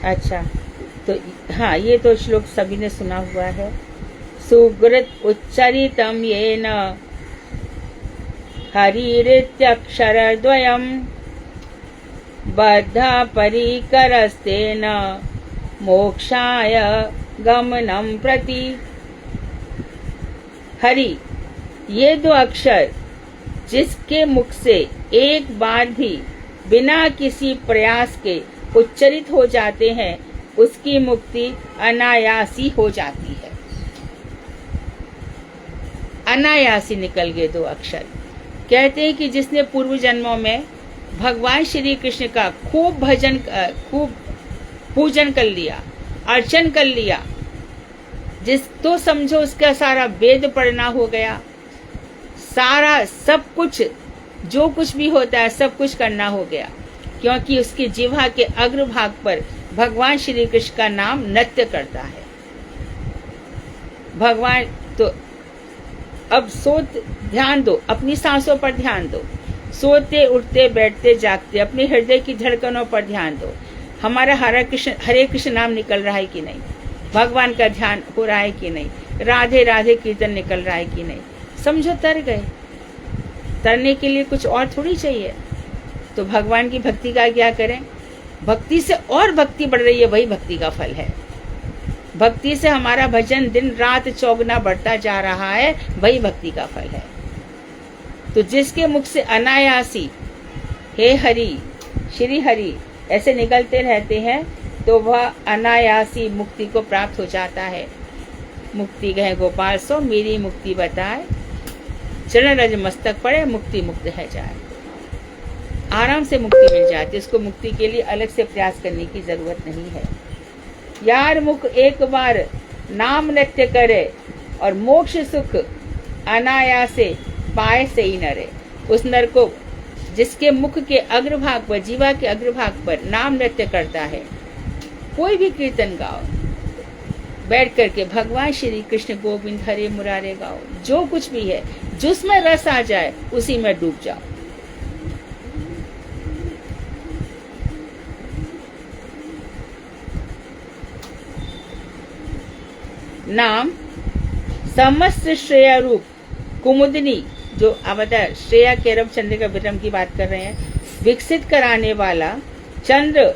अच्छा, तो हाँ, ये तो श्लोक सभी ने सुना हुआ है। सुकृत उच्चरितम येन हरिरित्यक्षरद्वयम् बद्ध परिकरस्तेन मोक्षाय गमनं प्रति। हरि, ये दो अक्षर जिसके मुख से एक बार भी बिना किसी प्रयास के उच्चरित हो जाते हैं, उसकी मुक्ति अनायासी हो जाती है। अनायासी निकल गए दो अक्षर। कहते हैं कि जिसने पूर्व जन्मों में भगवान श्री कृष्ण का खूब पूजन कर लिया, अर्चन कर लिया, तो समझो उसका सारा वेद पढ़ना हो गया, सारा सब कुछ जो कुछ भी होता है सब कुछ करना हो गया, क्योंकि उसकी जिह्वा के अग्रभाग पर भगवान श्री कृष्ण का नाम नृत्य करता है। भगवान तो अब ध्यान दो, अपनी सांसों पर ध्यान दो, सोते उठते बैठते जागते अपने हृदय की धड़कनों पर ध्यान दो। हमारा हरे कृष्ण नाम निकल रहा है कि नहीं? भगवान का ध्यान हो रहा है कि नहीं? राधे राधे कीर्तन निकल रहा है कि नहीं? समझो तर गए। तरने के लिए कुछ और थोड़ी चाहिए। तो भगवान की भक्ति का क्या करें? भक्ति से और भक्ति बढ़ रही है, वही भक्ति का फल है। भक्ति से हमारा भजन दिन रात चौगुना बढ़ता जा रहा है, वही भक्ति का फल है। तो जिसके मुख से अनायासी हे हरि, श्री हरि ऐसे निकलते रहते हैं, तो वह अनायासी मुक्ति को प्राप्त हो जाता है। मुक्ति गए गोपाल सो, मेरी मुक्ति बताए, चरण रज मस्तक पड़े, मुक्ति मुक्त है जाए। आराम से मुक्ति मिल जाती है। इसको मुक्ति के लिए अलग से प्रयास करने की जरूरत नहीं है। यार मुख एक बार नाम नृत्य करे और मोक्ष सुख अनायासे पाए से ही नरे। उस नर को जिसके मुख के अग्रभाग पर, जीवा के अग्रभाग पर नाम नृत्य करता है, कोई भी कीर्तन गाओ, बैठ करके भगवान श्री कृष्ण गोविंद हरे मुरारे गाओ, जो कुछ भी है, जिसमें रस आ जाए उसी में डूब जाओ। नाम समस्त श्रेया रूप कुमुदनी, जो अवतार श्रेया केरव चंद्र का विक्रम की बात कर रहे हैं, विकसित कराने वाला चंद्र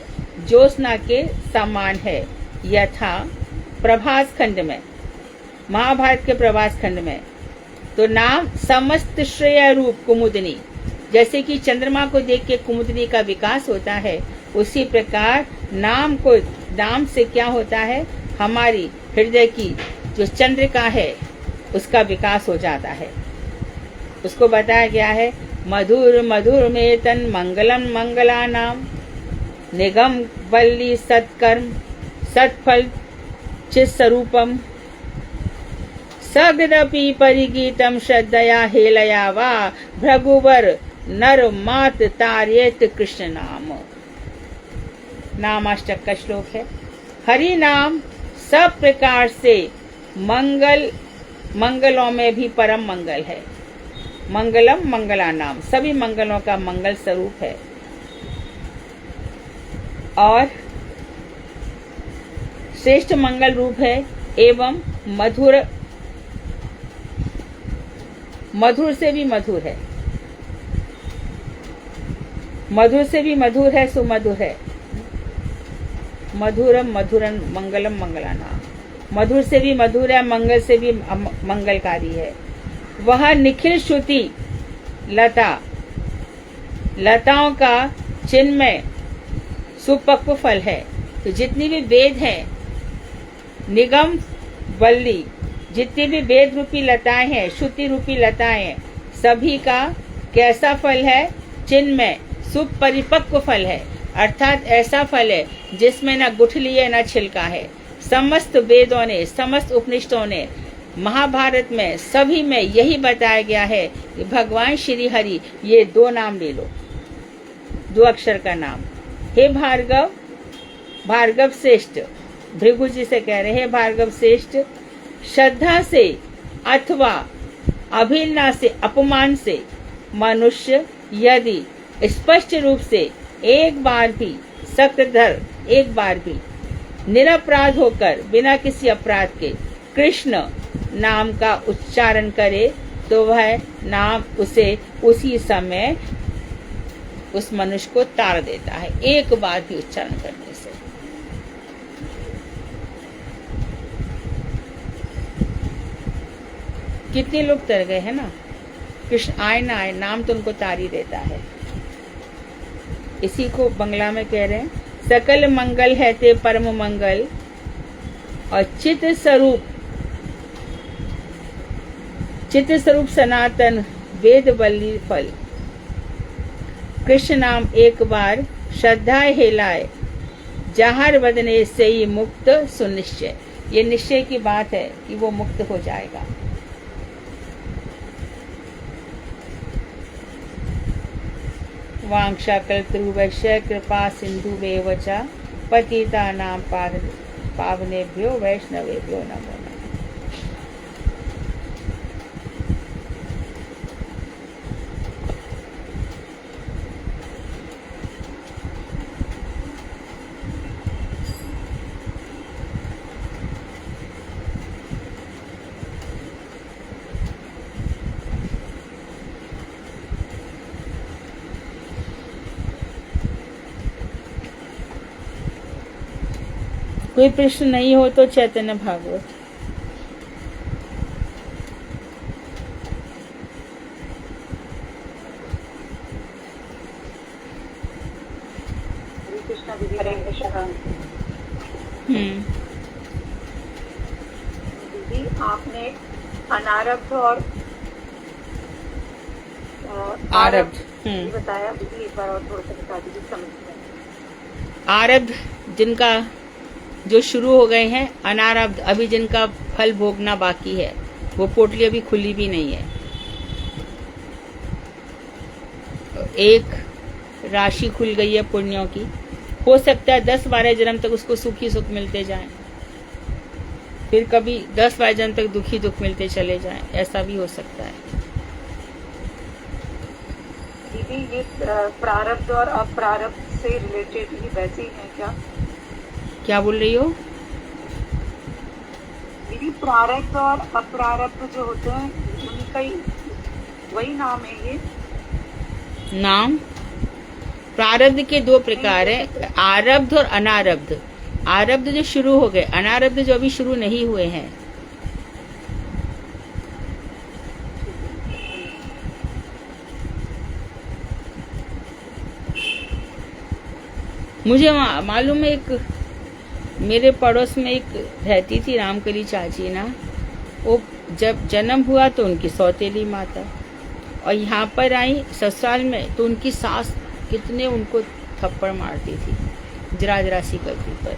ज्योत्सना के समान है। यथा प्रभास खंड में, महाभारत के प्रभास खंड में, तो नाम समस्त श्रेया रूप कुमुदनी, जैसे कि चंद्रमा को देख के कुमुदनी का विकास होता है, उसी प्रकार नाम से क्या होता है, हमारी हृदय की जो चंद्रिका है उसका विकास हो जाता है। उसको बताया गया है, मधुर मधुर में तन मंगलम मंगला नाम, निगम वल्ली सत्कर्म सत्फल चित स्वरूपम, सगदपि परिगीतम श्रद्धया हेलया वा भृगुवर नर मात तार्येत कृष्ण नाम। नामाष्टक का श्लोक है। हरि नाम सब प्रकार से मंगलों में भी परम मंगल है। मंगलम मंगला नाम, सभी मंगलों का मंगल स्वरूप है और श्रेष्ठ मंगल रूप है, एवं मधुर से भी मधुर है, मधुर से भी मधुर है, सुमधुर है। मधुरम मधुरन मंगलम मंगला नाम, मधुर से भी मधुर है, मंगल से भी मंगलकारी है। वह निखिल श्रुति लताओं का चिन्मय सुपक्व फल है। तो जितनी भी वेद हैं, निगम वल्ली, जितनी भी वेद रूपी लताएं हैं, श्रुति रूपी लताएं हैं, सभी का कैसा फल है? चिन्मय, सुपरिपक्व फल है, अर्थात ऐसा फल है जिसमें न गुठली है न छिलका है। समस्त वेदों ने, समस्त उपनिषदों ने, महाभारत में, सभी में यही बताया गया है कि भगवान श्री हरि, ये दो नाम ले लो, दो अक्षर का नाम। हे भार्गव, भार्गव श्रेष्ठ, भृगु जी से कह रहे हैं, भार्गव श्रेष्ठ, श्रद्धा से अथवा अभिलषा से, अपमान से मनुष्य यदि स्पष्ट रूप से एक बार भी, सक्धर एक बार भी, निरपराध होकर बिना किसी अपराध के कृष्ण नाम का उच्चारण करे तो वह नाम उसे उसी समय उस मनुष्य को तार देता है, एक बार भी उच्चारण करने से। कितने लोग तर गए हैं ना, कृष्ण आए ना आए, नाम तो उनको तार ही देता है। इसी को बंगला में कह रहे हैं, सकल मंगल है ते परम मंगल, और चित स्वरूप सनातन वेद वल्ली फल। कृष्ण नाम एक बार श्रद्धा हेलाए, जहार बदने से ही मुक्त सुनिश्चय। ये निश्चय की बात है कि वो मुक्त हो जाएगा। वांक्षा कल्पतरुवैश्य कृपा सिंधुवेव च पतितानां पावनेभ्यो वैष्णवेभ्यो नमो नमः। कोई प्रश्न नहीं हो तो चैतन्य भागवत। हरे कृष्णा। दीदी आपने अनारब्ध और आरब्ध बताया, दीदी एक बार और थोड़ा सा बता दीजिए, समझ में। आरब्ध जिनका जो शुरू हो गए हैं, अनारब्ध अभी जिनका फल भोगना बाकी है, वो पोटली अभी खुली भी नहीं है। एक राशि खुल गई है पुण्यों की, हो सकता है 10-12 जन्म तक उसको सुखी सुख मिलते जाएं, फिर कभी 10-12 जन्म तक दुखी दुख मिलते चले जाएं, ऐसा भी हो सकता है। दीदी ये प्रारब्ध और अप्रारब्ध से रिलेटेड ही वैसे ही है क्या? क्या बोल रही हो? दीदी प्रारब्ध और अप्रारब्ध जो होते हैं उनका ही वही नाम है ये? नाम प्रारब्ध के दो प्रकार है, आरब्ध और अनारब्ध। आरब्ध जो शुरू हो गए, अनारब्ध जो अभी शुरू नहीं हुए हैं। मुझे मालूम है, एक मेरे पड़ोस में एक रहती थी रामकली चाची ना, वो जब जन्म हुआ तो उनकी सौतेली माता, और यहाँ पर आई ससुराल में तो उनकी सास कितने उनको थप्पड़ मारती थी, जरा सी करती पर।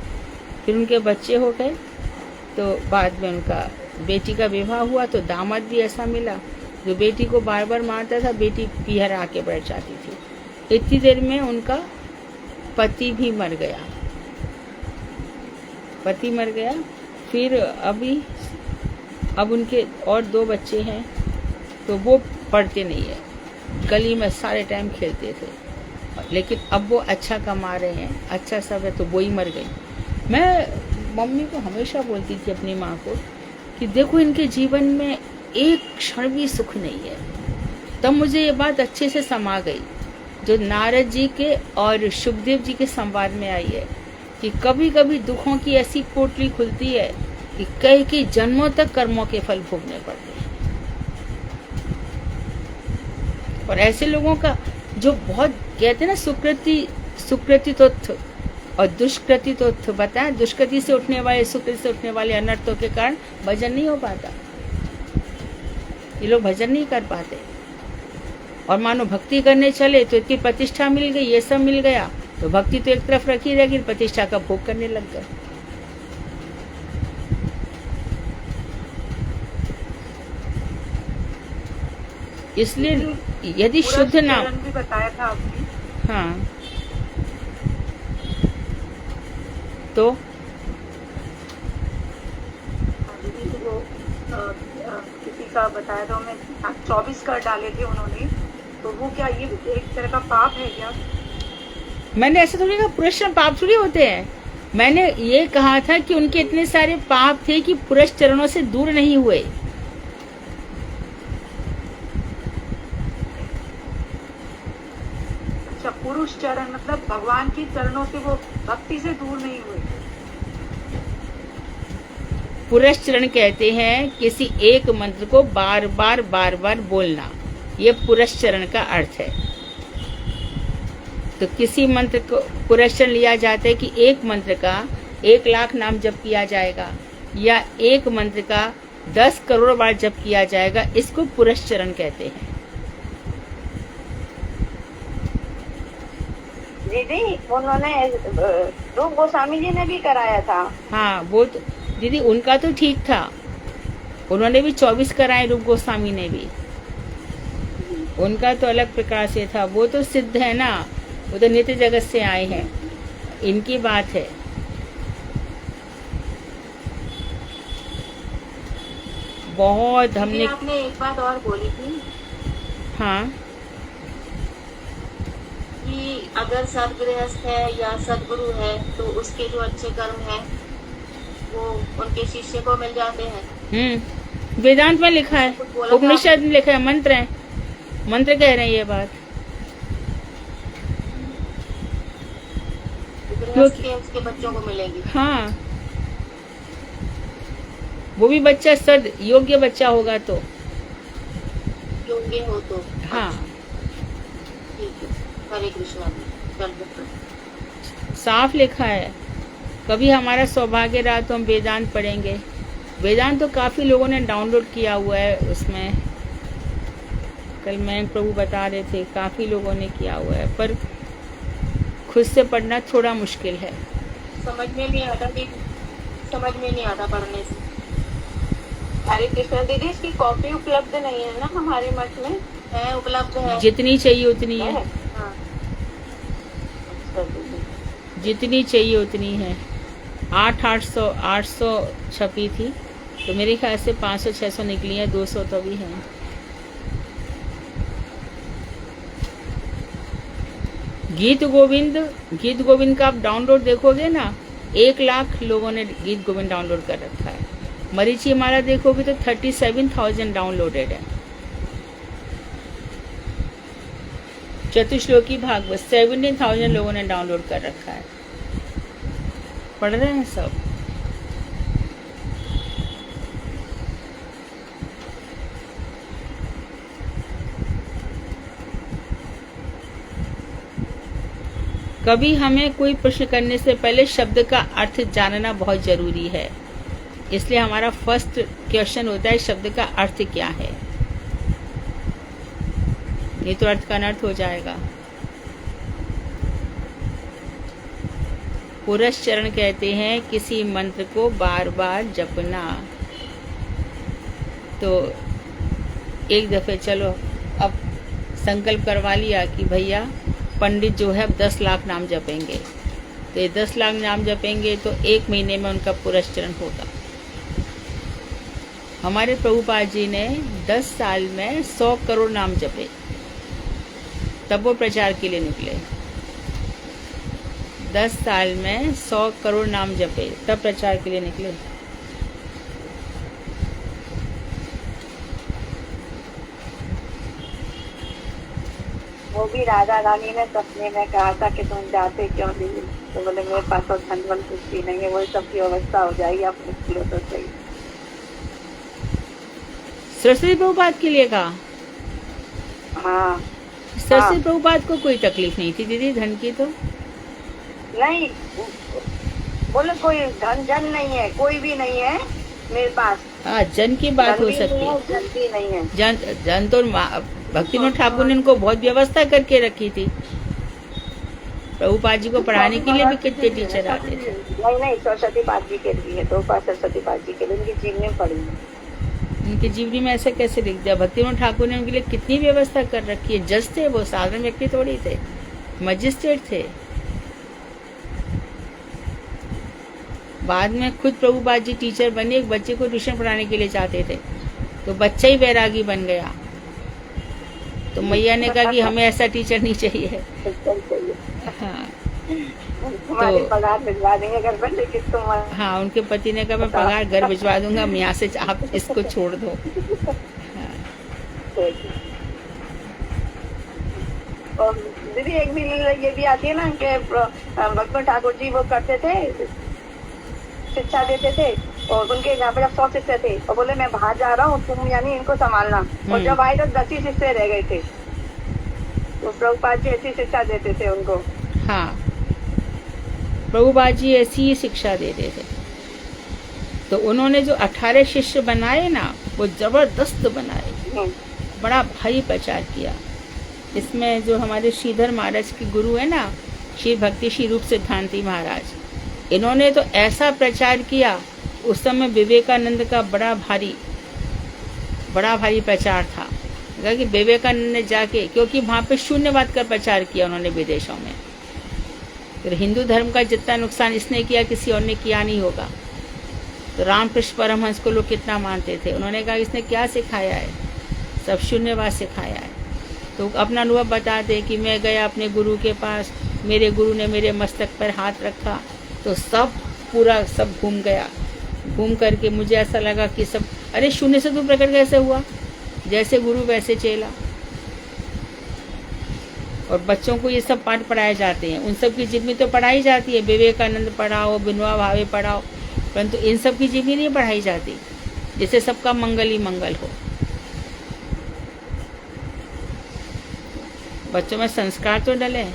फिर उनके बच्चे हो गए तो बाद में उनका बेटी का विवाह हुआ तो दामाद भी ऐसा मिला जो बेटी को बार बार मारता था, बेटी पीहर आके बैठ जाती थी। इतनी देर में उनका पति भी मर गया, पति मर गया। फिर अब उनके और 2 बच्चे हैं, तो वो पढ़ते नहीं है, गली में सारे टाइम खेलते थे, लेकिन अब वो अच्छा कमा रहे हैं, अच्छा सब है, तो वो ही मर गई। मैं मम्मी को हमेशा बोलती थी, अपनी माँ को, कि देखो इनके जीवन में एक क्षण भी सुख नहीं है। तब मुझे ये बात अच्छे से समा गई जो नारद जी के और शुभदेव जी के संवाद में आई है, कि कभी कभी दुखों की ऐसी पोटली खुलती है कि कई जन्मों तक कर्मों के फल भोगने पड़ते हैं। और ऐसे लोगों का जो बहुत कहते हैं ना, सुकृति तोत्थ और दुष्कृति तोत्थ, बताएं, दुष्कृति से उठने वाले, सुकृति से उठने वाले अनर्थों के कारण भजन नहीं हो पाता, ये लोग भजन नहीं कर पाते। और मानो भक्ति करने चले तो इतनी प्रतिष्ठा मिल गई, ये सब मिल गया, तो भक्ति तो एक तरफ रखी रहेगी, प्रतिष्ठा का भोग करने लग गए। इसलिए यदि शुद्ध नाम भी बताया था आपने। हाँ, तो किसी का बताया था, मैं 24 कर डाले थे उन्होंने, तो वो क्या ये एक तरह का पाप है क्या? मैंने ऐसा थोड़ी कहा पुरुष चरण पाप थोड़ी होते हैं। मैंने ये कहा था कि उनके इतने सारे पाप थे कि पुरुष चरणों से दूर नहीं हुए। अच्छा, पुरुष चरण मतलब भगवान के चरणों से वो भक्ति से दूर नहीं हुए। पुरुष चरण कहते हैं किसी एक मंत्र को बार बार बोलना, ये पुरुष चरण का अर्थ है। तो किसी मंत्र को पुरुष चरण लिया जाता है कि एक मंत्र का 1 लाख नाम जप किया जाएगा, या एक मंत्र का 10 करोड़ बार जप किया जाएगा, इसको पुरुष चरण कहते हैं। दीदी उन्होंने रूप गोस्वामी जी ने भी कराया था। हाँ, वो तो दीदी उनका तो ठीक था, उन्होंने भी 24 कराए, रूप गोस्वामी ने भी, उनका तो अलग प्रकार से था, वो तो सिद्ध है ना, वो तो नित्य जगत से आए हैं, इनकी बात है। बहुत हमने आपने एक बात और बोली थी हाँ कि अगर सदगृहस्थ है या सदगुरु है तो उसके जो अच्छे कर्म है वो उनके शिष्य को मिल जाते हैं। वेदांत में लिखा है, उपनिषद में लिखा है, मंत्र है, मंत्र कह रहे हैं ये बात। क्योंकि उसके बच्चों को मिलेगी। हाँ, वो भी बच्चा सद योग्य बच्चा होगा तो योग्य हो तो। हाँ, ठीक है, हरे कृष्णा। साफ लिखा है। कभी हमारा सौभाग्य रहा तो हम वेदांत पढ़ेंगे। वेदांत तो काफी लोगों ने डाउनलोड किया हुआ है, उसमें कल मैं प्रभु बता रहे थे, काफी लोगों ने किया हुआ है, पर खुद से पढ़ना थोड़ा मुश्किल है। समझ में नहीं आता दीदी, समझ में नहीं आता पढ़ने से। हरे कृष्णा दीदी, इसकी कॉपी उपलब्ध नहीं है ना हमारे मठ में? है, उपलब्ध है, जितनी चाहिए उतनी है। हाँ। जितनी चाहिए उतनी है। 800 छपी थी, तो मेरे ख्याल से 500-600 निकली है, 200 तो भी हैं। गीत गोविंद का आप डाउनलोड देखोगे ना, 1 लाख लोगों ने गीत गोविंद डाउनलोड कर रखा है। मरीची माला देखोगे तो 37,000 डाउनलोडेड है। चतुश्लोकी भागवत 17,000 लोगों ने डाउनलोड कर रखा है, पढ़ रहे हैं सब। कभी हमें कोई प्रश्न करने से पहले शब्द का अर्थ जानना बहुत जरूरी है, इसलिए हमारा फर्स्ट क्वेश्चन होता है शब्द का अर्थ क्या है। ये तो अर्थ का अनर्थ हो जाएगा। पुरुष चरण कहते हैं किसी मंत्र को बार बार जपना। तो एक दफे चलो अब संकल्प करवा लिया कि भैया पंडित जो है अब 10 लाख नाम जपेंगे, तो ये 10 लाख नाम जपेंगे तो 1 महीने में उनका पुरुष चरण होगा। हमारे प्रभुपाद जी ने 10 साल में 100 करोड़ नाम जपे, तब वो प्रचार के लिए निकले। 10 साल में 100 करोड़ नाम जपे, तब प्रचार के लिए निकले। वो भी राधा रानी ने सपने में कहा था कि तुम जाते क्यों नहीं, तो बोले मेरे पास तो धन बल कुछ भी नहीं है, वही सबकी अवस्था हो जाएगी, आप निकलो तो सही। सरस्वती प्रभुपाद के लिए कहा? हाँ, सरस्वती प्रभुपाद को कोई तकलीफ नहीं थी दीदी धन की, तो नहीं बोले कोई धन जन नहीं है, कोई भी नहीं है मेरे पास। हाँ, जन की बात हो सकती है, जन भी नहीं है। जन तो भक्तिविनोद ठाकुर ने उनको बहुत व्यवस्था करके रखी थी। प्रभुपाद जी को पढ़ाने के लिए भी कितने टीचर आते थे। नहीं, सरस्वती पाद जी के लिए, 2 पाठ सरस्वती पाद जी के लिए उनकी जीवनी में पढ़ी। उनकी जीवनी में ऐसे कैसे लिख दिया? भक्तिविनोद ठाकुर ने उनके लिए कितनी व्यवस्था कर रखी है। जज थे वो, साधारण व्यक्ति थोड़ी थे, मजिस्ट्रेट थे। बाद में खुद प्रभुपाद जी टीचर बने, एक बच्चे को ट्यूशन पढ़ाने के लिए चाहते थे, तो बच्चा ही वैरागी बन गया। तो मैया ने कहा कि हमें ऐसा टीचर नहीं चाहिए। हाँ, तुम्हारी पगार भिजवा देंगे घर पर, लेकिन तुम। हाँ, उनके पति ने कहा मैं पगार घर भिजवा दूंगा, हम यहाँ से आप इसको छोड़ दो। हाँ। और दीदी एक भी ये भी आती है ना कि भक्तिविनोद ठाकुर जी वो करते थे, शिक्षा देते थे, और उनके यहाँ पे जब 100 शिष्य थे और बोले मैं बाहर जा रहा हूँ, तुम यानी इनको संभालना। और जब आए तो 10 ही शिष्य रह गए थे, तो प्रभुपाद जी ऐसी शिक्षा देते थे उनको। हाँ, प्रभुपाद जी ऐसी ही शिक्षा देते थे। तो उन्होंने जो 18 शिष्य बनाए ना, वो जबरदस्त बनाए, बड़ा भारी प्रचार किया। इसमें जो हमारे श्रीधर महाराज के गुरु है ना, श्री भक्ति श्री रूप सिद्धांति महाराज, इन्होंने तो ऐसा प्रचार किया। उस समय विवेकानंद का बड़ा भारी प्रचार था, कि विवेकानंद ने जाके, क्योंकि वहाँ पे शून्यवाद का प्रचार किया उन्होंने विदेशों में। तो हिंदू धर्म का जितना नुकसान इसने किया किसी और ने किया नहीं होगा। तो रामकृष्ण परमहंस को लोग कितना मानते थे, उन्होंने कहा इसने क्या सिखाया है, सब शून्यवाद सिखाया है। तो अपना अनुभव बताते कि मैं गया अपने गुरु के पास, मेरे गुरु ने मेरे मस्तक पर हाथ रखा, तो सब घूम गया। घूम करके मुझे ऐसा लगा कि सब, अरे शून्य से तू प्रकट कैसे हुआ, जैसे गुरु वैसे चेला। और बच्चों को ये सब पाठ पढ़ाए जाते हैं, उन सब की जीवनी तो पढ़ाई जाती है, विवेकानंद पढ़ाओ, विनोबा भावे पढ़ाओ, परंतु इन सब की जीवनी नहीं पढ़ाई जाती, जिससे सबका मंगल ही मंगल हो। बच्चों में संस्कार तो डले।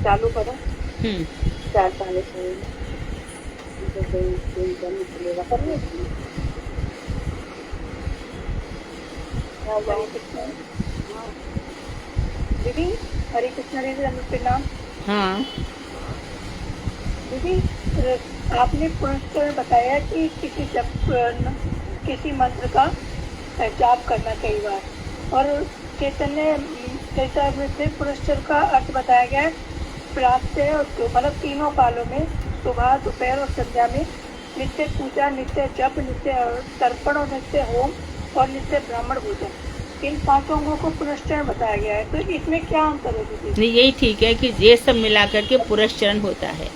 चालू करो। 4 साल से दीदी, हरे कृष्ण दीदी नाम। हाँ दीदी, आपने पुरस्कार बताया कि किसी मंत्र का जाप करना कई बार, और चैतन्य चैतन्य पुरस्कार का अर्थ बताया गया है, प्राप्त है, मतलब तीनों कालों में, सुबह दोपहर और संध्या में, नित्य पूजा, नित्य जप, नित्य तर्पण और नित्य होम और नित्य ब्राह्मण भोजन, इन 5 अंगों को पुरस्चरण बताया गया है। तो इसमें क्या अंतर है दीदी? नहीं, यही ठीक है कि ये सब मिला करके पुरस्चरण होता है।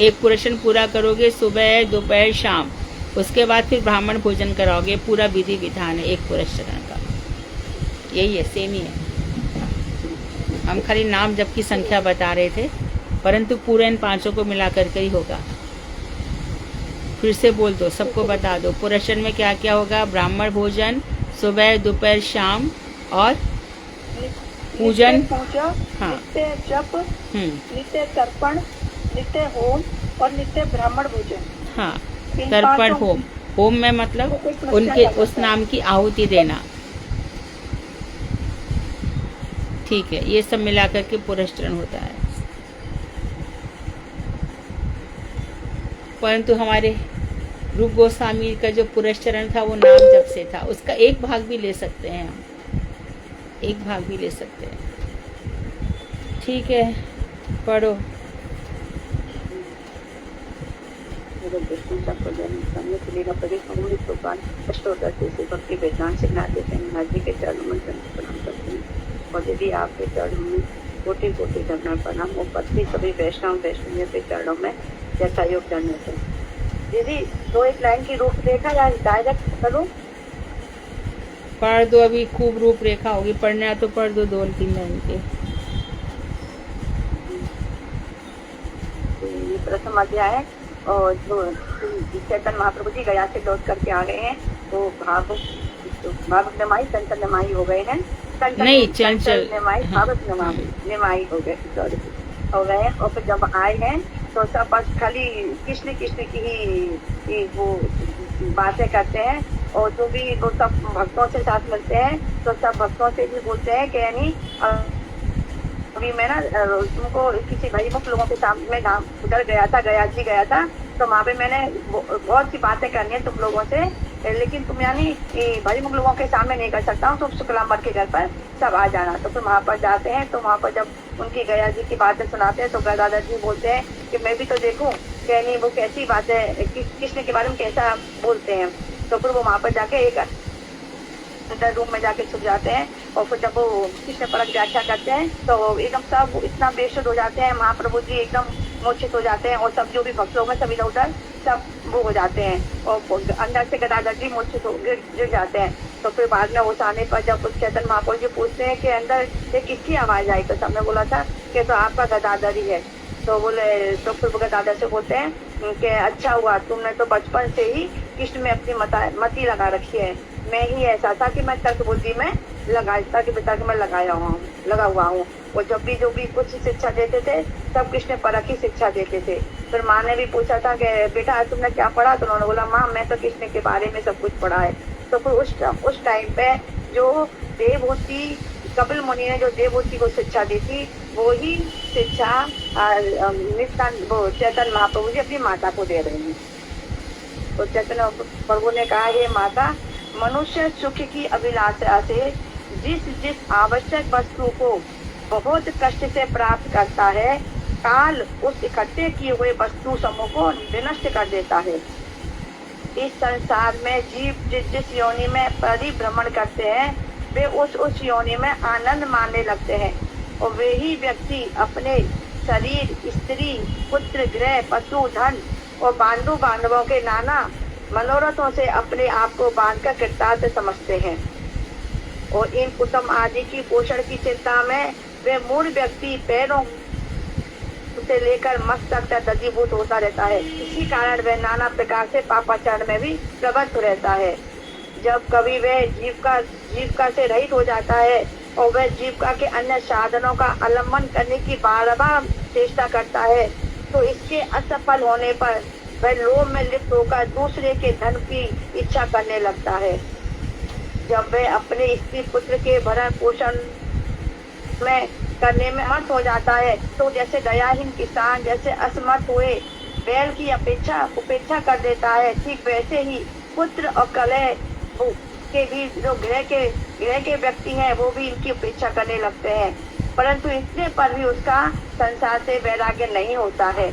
एक पुरस्चरण पूरा करोगे सुबह दोपहर शाम, उसके बाद फिर ब्राह्मण भोजन कराओगे, पूरा विधि विधान है एक पुरस्चरण का। यही है, सेम ही है। हम खाली नाम जप की संख्या बता रहे थे, परंतु पूरे इन 5 को मिला करके ही होगा। फिर से बोल दो, सबको बता दो, पुरस्चरण में क्या क्या होगा? ब्राह्मण भोजन, सुबह दोपहर शाम, और पूजन, पूजा, हाँ, नित्य जप, नित्य तर्पण, नित्य होम और नित्य ब्राह्मण भोजन। हाँ, तर्पण होम, होम में मतलब उनके उस नाम की आहुति देना। ठीक है, ये सब मिला करके पुरस्चरण होता है। परंतु हमारे रूप गोस्वामी का जो पुरस्चरण था वो नाम जप से था, उसका एक भाग भी ले सकते हैं हम, एक भाग भी ले सकते हैं। ठीक है, पढ़ो। भक्ति वेदांत सिखना देते हैं, हाजी के चरणों में प्रणाम करते हैं। और यदि आपके चरणों में कोटि कोटि दंड प्रणाम, और पत्नी सभी वैष्णव वैष्णवियों के चरणों में जैसा योगदान देते हैं। दीदी, 2-1 लाइन की रूपरेखा या डायरेक्ट करूं? पढ़ दो, अभी खूब रूपरेखा होगी, पढ़ना तो पढ़ दो 2-3 लाइन के। ये प्रथम अध्याय है, और जो चैतन्य महाप्रभु जी गया से लौट करके आ गए हैं, तो भाव तो भावुक निमाई चंचल निमाई हो गए हैं। नहीं, चंचल निमाई हाँ, भावुक निमाई हो गए, सॉरी हो गए। और फिर जब आए हैं तो सब बस खाली कृष्ण कृष्ण की ही वो बातें करते हैं। और जो भी वो सब भक्तों से साथ मिलते हैं तो सब भक्तों से भी बोलते हैं कि यानी अभी मैं ना तुमको किसी भयमुक्त लोगों के सामने गाँव उधर गया था, गया था, तो वहाँ पे मैंने बहुत सी बातें करनी है तुम लोगों से, लेकिन तुम यानी भयमुक्त लोगों के सामने नहीं कर सकता हूँ, तुम शुक्लांबर के घर पर सब आ जाना। तो फिर वहाँ पर जाते हैं, तो वहाँ पर जब उनकी गया जी की बातें सुनाते हैं तो गदाधर जी बोलते हैं कि मैं भी तो देखूँ कि नहीं वो कैसी बातें कृष्ण के बारे में कैसा बोलते हैं। तो फिर वो वहाँ पर जाके एक अंदर रूम में जाके छुप जाते हैं। और फिर जब वो कृष्ण परक व्याख्या करते हैं तो एकदम सब इतना बेशुद्ध हो जाते हैं, महाप्रभु जी एकदम मूर्छित हो जाते हैं और सब जो भी भक्त लोग हैं सब इधर उधर सब वो हो जाते हैं और अंदर से गदाधर जी मूर्छित गिर जाते हैं। तो फिर बाद में उस आने पर जब चैतन्य महाप्रभु जी पूछते हैं कि अंदर से किसकी आवाज आई, तो सबने बोला था कि तो आपका गदाधर ही है। तो बोले, तो फिर गदाधर से बोलते हैं कि अच्छा हुआ तुमने तो बचपन से ही कृष्ण में अपनी मति लगा रखी है, मैं ही ऐसा था कि मैं तर्क बुद्धि में लगा हुआ हूँ। वो जब भी जो भी कुछ शिक्षा देते थे सब कृष्ण परक की शिक्षा देते थे। फिर माँ ने भी पूछा था कि बेटा तुमने क्या पढ़ा, तो उन्होंने बोला माँ मैं तो कृष्ण के बारे में सब कुछ पढ़ा है। तो फिर उस टाइम पे जो देवहूति कपिल मुनि ने जो देवहूति को शिक्षा दी थी वो ही शिक्षा चैतन्य महाप्रभु जी अपनी माता को दे रहे हैं। तो चैतन्य प्रभु ने कहा हे माता, मनुष्य सुख की अभिलाषा से जिस आवश्यक वस्तु को बहुत कष्ट से प्राप्त करता है, काल उस इकट्ठे किए हुए वस्तु समूह को विनष्ट कर देता है। इस संसार में जीव जिस योनि में परिभ्रमण करते हैं वे उस योनि में आनंद मानने लगते हैं और वे ही व्यक्ति अपने शरीर, स्त्री, पुत्र, गृह, पशु, धन और बांधु बांधवों के नाना मनोरथों से अपने आप को बांधकर कृतार्थ समझते हैं और इन कुटुंब आदि की पोषण की चिंता में वे मूल व्यक्ति पैरों से लेकर मस्तक तक दधीभूत होता रहता है। इसी कारण वह नाना प्रकार से पापाचरण में भी प्रवृत्त रहता है। जब कभी वह जीविका से रहित हो जाता है और वह जीविका के अन्य साधनों का अवलंबन करने की बार-बार चेष्टा करता है तो इसके असफल होने पर वह लोभ में लिप्त होकर दूसरे के धन की इच्छा करने लगता है। जब वह अपने स्त्री पुत्र के भरण पोषण में करने में असमर्थ हो जाता है तो जैसे दयाहीन किसान जैसे असमर्थ हुए बैल की उपेक्षा कर देता है, ठीक वैसे ही पुत्र और कलह के भी जो गृह के व्यक्ति हैं वो भी इनकी उपेक्षा करने लगते हैं। परंतु इतने पर भी उसका संसार से वैराग्य नहीं होता है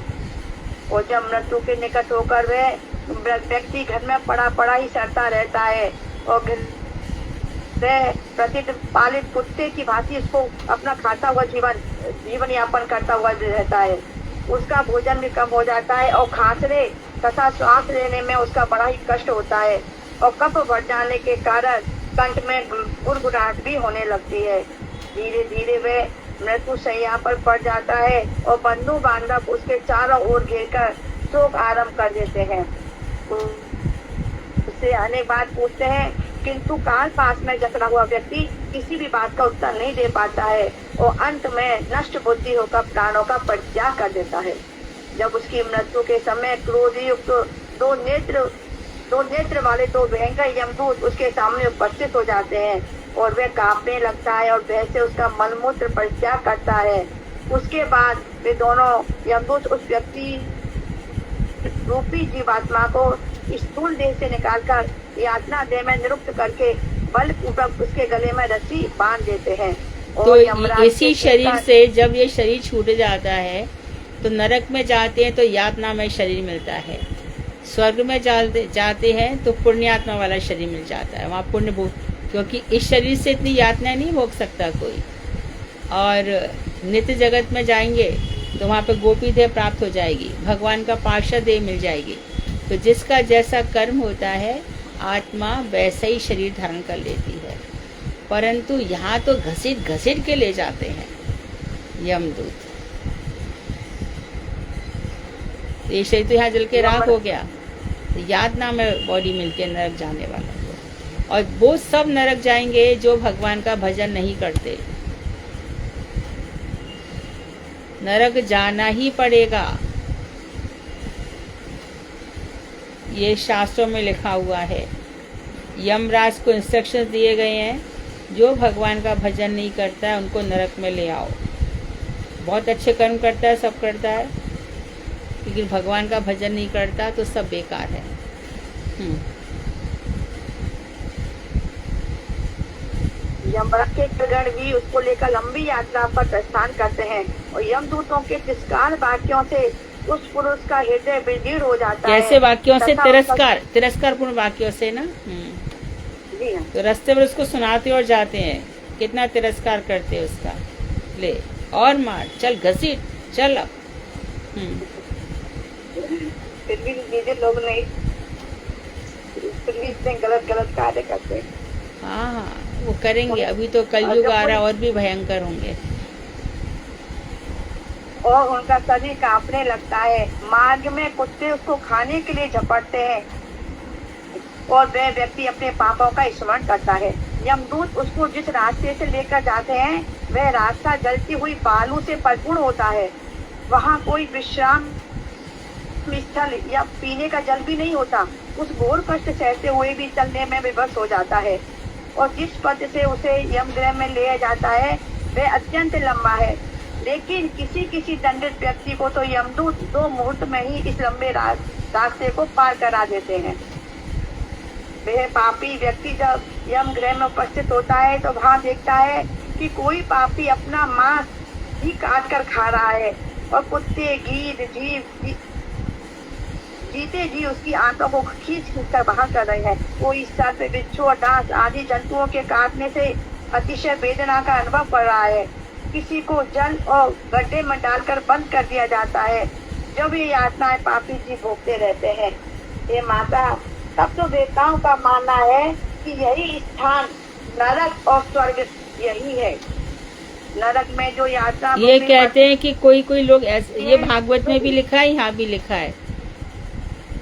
और जब मृत्यु के निकट होकर वह व्यक्ति घर में पड़ा ही सड़ता रहता है और वह पालित कुत्ते की भांति इसको अपना खाता हुआ जीवन यापन करता हुआ रहता है। उसका भोजन भी कम हो जाता है और खांसने तथा श्वास लेने में उसका बड़ा ही कष्ट होता है और कफ बढ़ जाने के कारण कंठ में गुड़गुड़ाहट भी होने लगती है। धीरे धीरे वह मृत्यु शैया पर पड़ जाता है और बंधु बांधव उसके चारों ओर घेरकर शोक आरंभ कर देते हैं। उससे अनेक बात पूछते हैं किंतु काल पास में जकड़ा हुआ व्यक्ति किसी भी बात का उत्तर नहीं दे पाता है और अंत में नष्ट बुद्धि होकर प्राणों का परित्याग कर देता है। जब उसकी मृत्यु के समय क्रोधयुक्त दो नेत्र वाले दो भयंकर यमदूत उसके सामने उपस्थित हो जाते हैं और वह कांपने लगता है और भय से उसका मलमूत्र परित्याग करता है। उसके बाद वे दोनों यमदूत उस व्यक्ति रूपी जीवात्मा को स्थूल देह से निकालकर यातना देह में निरुक्त करके बलपूर्वक उसके गले में रस्सी बांध देते हैं। तो इसी शरीर से जब ये शरीर छूट जाता है तो नरक में जाते हैं तो यातना में शरीर मिलता है, स्वर्ग में जाते हैं तो पुण्यात्मा वाला शरीर मिल जाता है, वहाँ पुण्य भोग, क्योंकि इस शरीर से इतनी यातना नहीं भोग सकता कोई। और नित्य जगत में जाएंगे तो वहाँ पे गोपी देह प्राप्त हो जाएगी, भगवान का पार्षद देह मिल जाएगी। तो जिसका जैसा कर्म होता है आत्मा वैसा ही शरीर धारण कर लेती है, परंतु यहाँ तो घसीट के ले जाते हैं यमदूत। ये शरीर तो यहाँ जल के राख हो गया, तो यातना में बॉडी मिलके नरक जाने वाला हुआ। और वो सब नरक जाएंगे जो भगवान का भजन नहीं करते। नरक जाना ही पड़ेगा, ये शास्त्रों में लिखा हुआ है। यमराज को इंस्ट्रक्शंस दिए गए हैं, जो भगवान का भजन नहीं करता है उनको नरक में ले आओ। बहुत अच्छे कर्म करता है, सब करता है, लेकिन भगवान का भजन नहीं करता तो सब बेकार है। यमराज के गण भी उसको लेकर लंबी यात्रा पर प्रस्थान करते हैं और यमदूतों के तिरस्कार वाक्यों से उस पुरुष का हृदय विदीर्ण हो जाता है। कैसे वाक्यों से? तथा तिरस्कारपूर्ण वाक्यों से ना। जी हाँ। तो रास्ते में उसको सुनाते और जाते हैं, कितना तिरस्कार करते हैं उसका। ले और मार, चल घसीट, चल अब। फिर भी दीदी लोग नहीं, फिर भी इतने गलत कार्य करते हैं। हाँ, वो करेंगे। अभी तो कलयुग आ रहा, और भी भयंकर होंगे। और उनका शरीर कांपने लगता है। मार्ग में कुत्ते उसको खाने के लिए झपटते हैं और वह व्यक्ति अपने पापों का स्मरण करता है। यमदूत उसको जिस रास्ते से लेकर जाते हैं वह रास्ता जलती हुई बालू से भरपूर होता है। वहाँ कोई विश्राम स्थल या पीने का जल भी नहीं होता। उस घोर कष्ट सहते हुए भी चलने में विवश हो जाता है और जिस पद से उसे यमगृह में ले जाता है वह अत्यंत लंबा है। लेकिन किसी दंडित व्यक्ति को तो यमदूत 2 मुहूर्त में ही इस लंबे रास्ते को पार करा देते हैं। वह पापी व्यक्ति जब यमगृह में उपस्थित होता है तो वहाँ देखता है कि कोई पापी अपना मांस ही काट कर खा रहा है और कुत्ते, गीद, जीते जी उसकी आंतों को खींच कर बाहर कर रहे हैं। कोई सर्प, बिच्छू और डांस आदि जंतुओं के काटने से अतिशय वेदना का अनुभव कर रहा है। किसी को जल और गड्ढे में डालकर बंद कर दिया जाता है। जब ये यातनाएं पापी जी भोगते रहते हैं। ये माता, तब तो देवताओं का मानना है कि यही स्थान नरक और स्वर्ग यही है। नरक में जो यात्रा, ये कहते हैं कि कोई लोग ऐसे, ये भागवत में भी लिखा है, यहाँ भी लिखा है,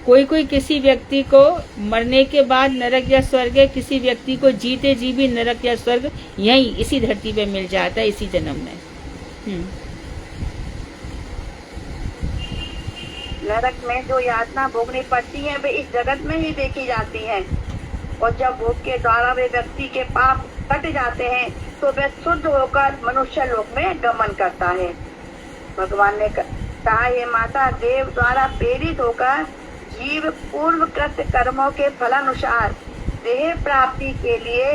कोई किसी व्यक्ति को मरने के बाद नरक या स्वर्ग, किसी व्यक्ति को जीते जी भी नरक या स्वर्ग यही इसी धरती पे मिल जाता है, इसी जन्म में। नरक में जो यातना भोगनी पड़ती है वे इस जगत में ही देखी जाती हैं और जब भोग के द्वारा वे व्यक्ति के पाप कट जाते हैं तो वह शुद्ध होकर मनुष्य लोक में गमन करता है। भगवान ने कहा, ये माता, देव द्वारा प्रेरित होकर जीव पूर्व कृत कर्मों के फलानुसार देह प्राप्ति के लिए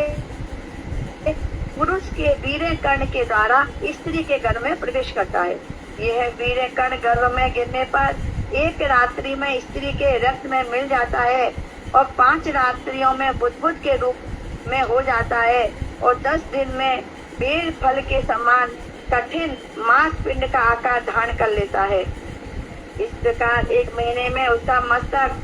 पुरुष के वीर्य कर्ण के द्वारा स्त्री के गर्भ में प्रवेश करता है। यह वीर्य कर्ण गर्भ में गिरने पर 1 रात्रि में स्त्री के रक्त में मिल जाता है और 5 रात्रियों में बुद्बुद के रूप में हो जाता है और 10 दिन में बेल फल के समान कठिन मांस पिंड का आकार धारण कर लेता है। इस प्रकार 1 महीने में उसका मस्तक,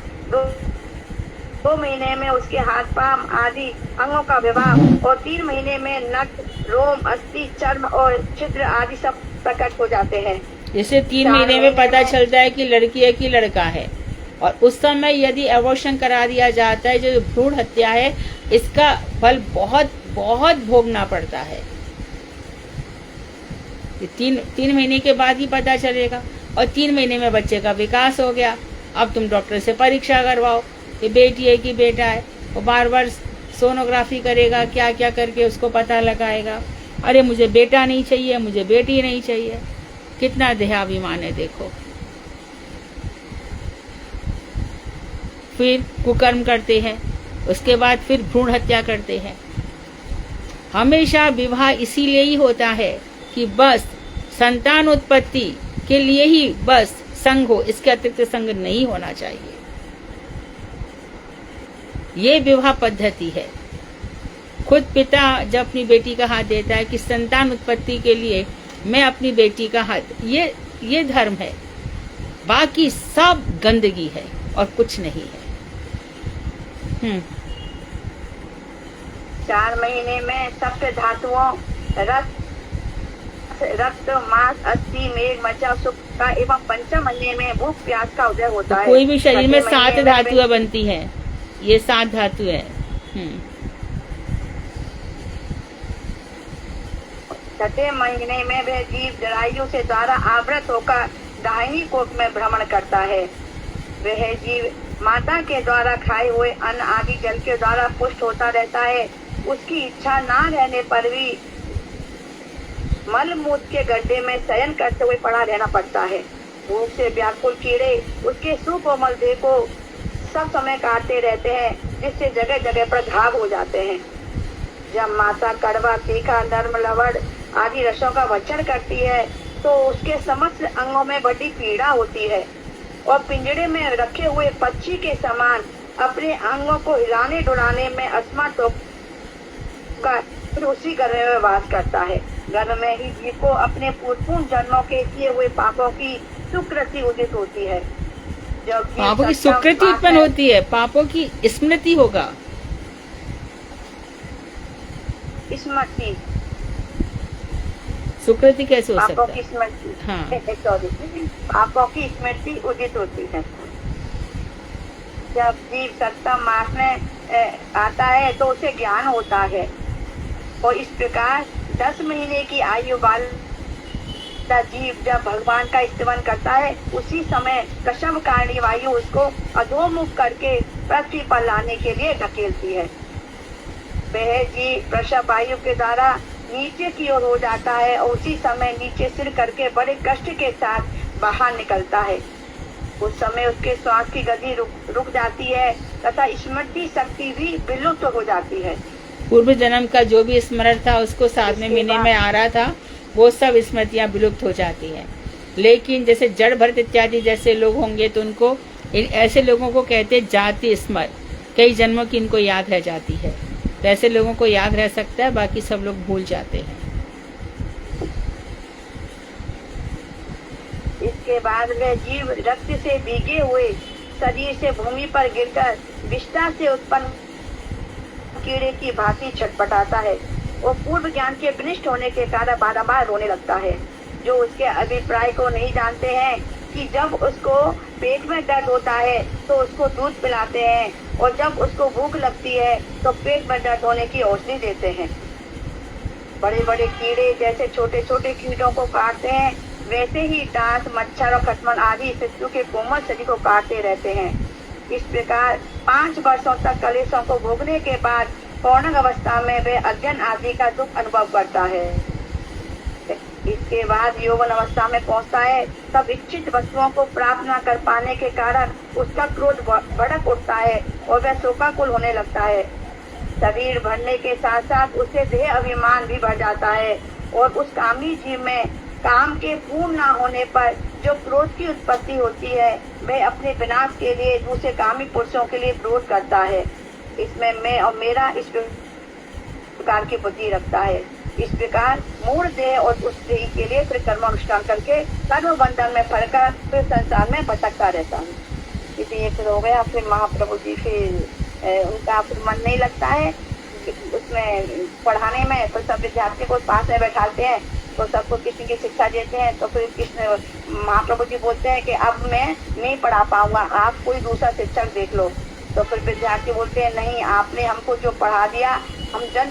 2 महीने में उसके हाथ पांव आदि अंगों का विवाह और 3 महीने में नख, रोम, अस्थि, चर्म और छिद्र आदि सब प्रकट हो जाते हैं। जैसे 3 महीने में पता चलता है कि लड़की है कि लड़का है, और उस समय यदि अबॉर्शन करा दिया जाता है, जो भ्रूण हत्या है, इसका फल बहुत बहुत भोगना पड़ता है। 3 महीने के बाद ही पता चलेगा और 3 महीने में बच्चे का विकास हो गया। अब तुम डॉक्टर से परीक्षा करवाओ कि बेटी है कि बेटा है, वो बार सोनोग्राफी करेगा, क्या क्या करके उसको पता लगाएगा। अरे मुझे बेटा नहीं चाहिए, मुझे बेटी नहीं चाहिए। कितना देहाभिमान है देखो। फिर कुकर्म करते हैं, उसके बाद फिर भ्रूण हत्या करते हैं। हमेशा विवाह इसीलिए ही होता है कि बस संतान उत्पत्ति के लिए ही बस संग हो, इसके अतिरिक्त संग नहीं होना चाहिए। ये विवाह पद्धति है। खुद पिता जब अपनी बेटी का हाथ देता है कि संतान उत्पत्ति के लिए मैं अपनी बेटी का हाथ, ये धर्म है। बाकी सब गंदगी है और कुछ नहीं है। 4 महीने में सप्त धातुओं रक्त, मांस, अस्थि, मेघ, मज्जा, सुख का एवं 5वें महीने में भूख प्यास का उदय होता है। कोई भी शरीर में 7 धातुएं बनती हैं। ये 7 धातुएं हैं। छठे महीने में वह जीव जरायु से द्वारा आवृत होकर दाहिनी कोट में भ्रमण करता है। वह जीव माता के द्वारा खाए हुए अन्न आदि जल के द्वारा पुष्ट होता रहता है। उसकी इच्छा ना रहने पर भी मल मूत्र के गड्ढे में शयन करते हुए पड़ा रहना पड़ता है। भूख से व्याकुल कीड़े उसके सुकोमल देह को सब समय काटते रहते हैं, जिससे जगह जगह पर घाव हो जाते हैं। जब माता कड़वा, तीखा, नर्म, लवण आदि रसों का भक्षण करती है तो उसके समस्त अंगों में बड़ी पीड़ा होती है और पिंजड़े में रखे हुए पक्षी के समान अपने अंगों को हिलाने डुलाने में असमर्थ होकर उसी गर्भ में वास करता है। गर्भ में ही जीव को अपने पूर्व जन्मों के किए हुए पापों की सुकृति उदित होती है। जब पापों की सुकृति उत्पन्न होती है, पापों की स्मृति होगा। स्मृति, सुकृति कैसे हो सकता पापों की है? स्मृति, हाँ। सॉरी, पापों की स्मृति उदित होती है। जब जीव सप्तम मास में आता है तो उसे ज्ञान होता है और इस प्रकार 10 महीने की आयु वाला जीव जब भगवान का स्तवन करता है उसी समय कशम कारणी वायु उसको अधोमुख करके पृथ्वी पर लाने के लिए धकेलती है। वह जीव प्रसव वायु के द्वारा नीचे की ओर हो जाता है और उसी समय नीचे सिर करके बड़े कष्ट के साथ बाहर निकलता है। उस समय उसके श्वास की गति रुक जाती है तथा स्मृति शक्ति भी विलुप्त हो जाती है। पूर्व जन्म का जो भी स्मरण था उसको 7वें महीने में आ रहा था, वो सब स्मृतियां विलुप्त हो जाती हैं। लेकिन जैसे जड़ भरत इत्यादि जैसे लोग होंगे तो उनको, ऐसे लोगों को कहते हैं जाति स्मर, कई जन्मों की इनको याद रह जाती है। तो ऐसे लोगों को याद रह सकता है, बाकी सब लोग भूल जाते हैं। इसके बाद वह जीव रक्त से भीगे हुए शरीर से भूमि पर गिरकर विष्ठा से उत्पन्न कीड़े की भांति छटपटाता है और पूर्व ज्ञान के विनिष्ट होने के कारण बार रोने लगता है। जो उसके अभिप्राय को नहीं जानते हैं कि जब उसको पेट में दर्द होता है तो उसको दूध पिलाते हैं और जब उसको भूख लगती है तो पेट में दर्द होने की औषधि देते हैं। बड़े बड़े कीड़े जैसे छोटे छोटे कीड़ों को काटते हैं, वैसे ही डांस, मच्छर और खटमल आदि शिशु के कोमल शरीर को काटते रहते हैं। इस प्रकार 5 वर्षों तक कलेशों को भोगने के बाद पौर्णग अवस्था में वे अज्ञान आदि का दुख अनुभव करता है। इसके बाद यौवन अवस्था में पहुंचता है, तब इच्छित वस्तुओं को प्राप्त न कर पाने के कारण उसका क्रोध भड़क उठता है और वह शोकाकुल होने लगता है। शरीर भरने के साथ साथ उसे देह अभिमान भी बढ़ जाता है और उस कामी जीव में काम के पूर्ण न होने पर जो क्रोध की उत्पत्ति होती है वह अपने विनाश के लिए दूसरे कामी पुरुषों के लिए क्रोध करता है। इसमें मैं और मेरा इस प्रकार की बुद्धि रखता है। इस प्रकार मूल देह और उस देह के लिए फिर कर्म अनुष्ठान करके कर्म बंधन में फंसकर फिर संसार में भटकता रहता हूँ। इसलिए फिर हो गया, फिर महाप्रभु जी फिर उनका फिर मन नहीं लगता है उसमें पढ़ाने में, तो सब विद्यार्थी को पास में बैठाते हैं तो सबको किसी की शिक्षा देते हैं। तो फिर कृष्ण महाप्रभु जी बोलते हैं कि अब मैं नहीं पढ़ा पाऊंगा, आप कोई दूसरा शिक्षक देख लो। तो फिर विद्यार्थी बोलते हैं नहीं, आपने हमको जो पढ़ा दिया हम जन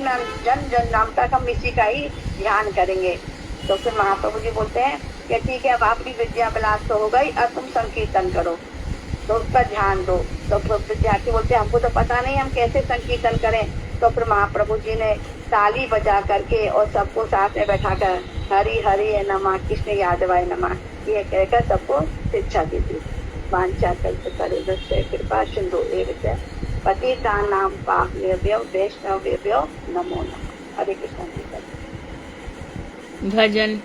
नाम तक हम इसी का ही ध्यान करेंगे। तो फिर महाप्रभु जी बोलते हैं कि ठीक है, अब आपकी विद्या विलास तो हो गई, अब तुम संकीर्तन करो, तो उस पर ध्यान दो। तो फिर विद्यार्थी बोलते हैं हमको तो पता नहीं हम कैसे संकीर्तन करें। तो फिर महाप्रभु जी ने ताली बजा करके और सबको साथ में बैठा कर हरि हरि नमः कृष्ण यादवाय नमः ये कहकर सबको शिक्षा दी थी। वांछा कल्पतरुभ्यश्च कृपा सिंधु एव च पतितानां पावनेभ्यो वैष्णवेभ्यो नमो नमः। हरे कृष्ण जी का भजन।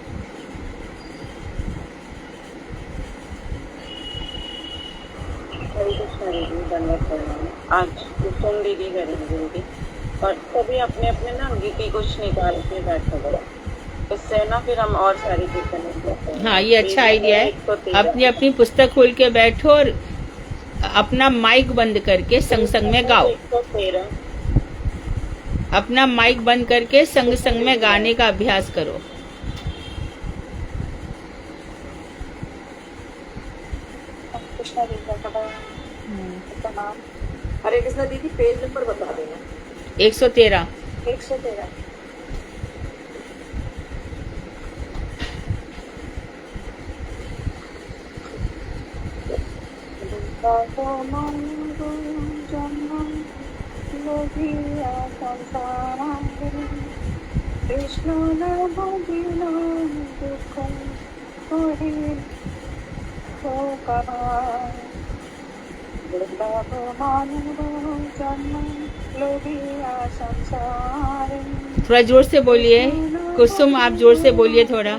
हरे कृष्ण दीदी, धन्यवाद करना। आज कुसुम दीदी करेंगे दीदी, और सभी अपने अपने ना गीति कुछ निकाल के बैठो बड़ा, उससे ना फिर हम और सारी कीर्तन करते हैं। हाँ, ये अच्छा आइडिया है। अपनी अपनी पुस्तक खोल के बैठो और अपना माइक बंद करके संग संग में गाओ। 113 अपना माइक बंद करके संग संग में गाने का अभ्यास करो। कृष्णा जी का नाम। हरे कृष्णा दीदी, पेज नंबर बता देना। 113। 113। জন্ম লোভিয়া সংসারে কৃষ্ণ না বুঝিল দুঃখ কহিল দুর্লভ মানব জন্ম লোভিया संसारे। थोड़ा जोर से बोलिए कुसुम, आप जोर से बोलिए थोड़ा।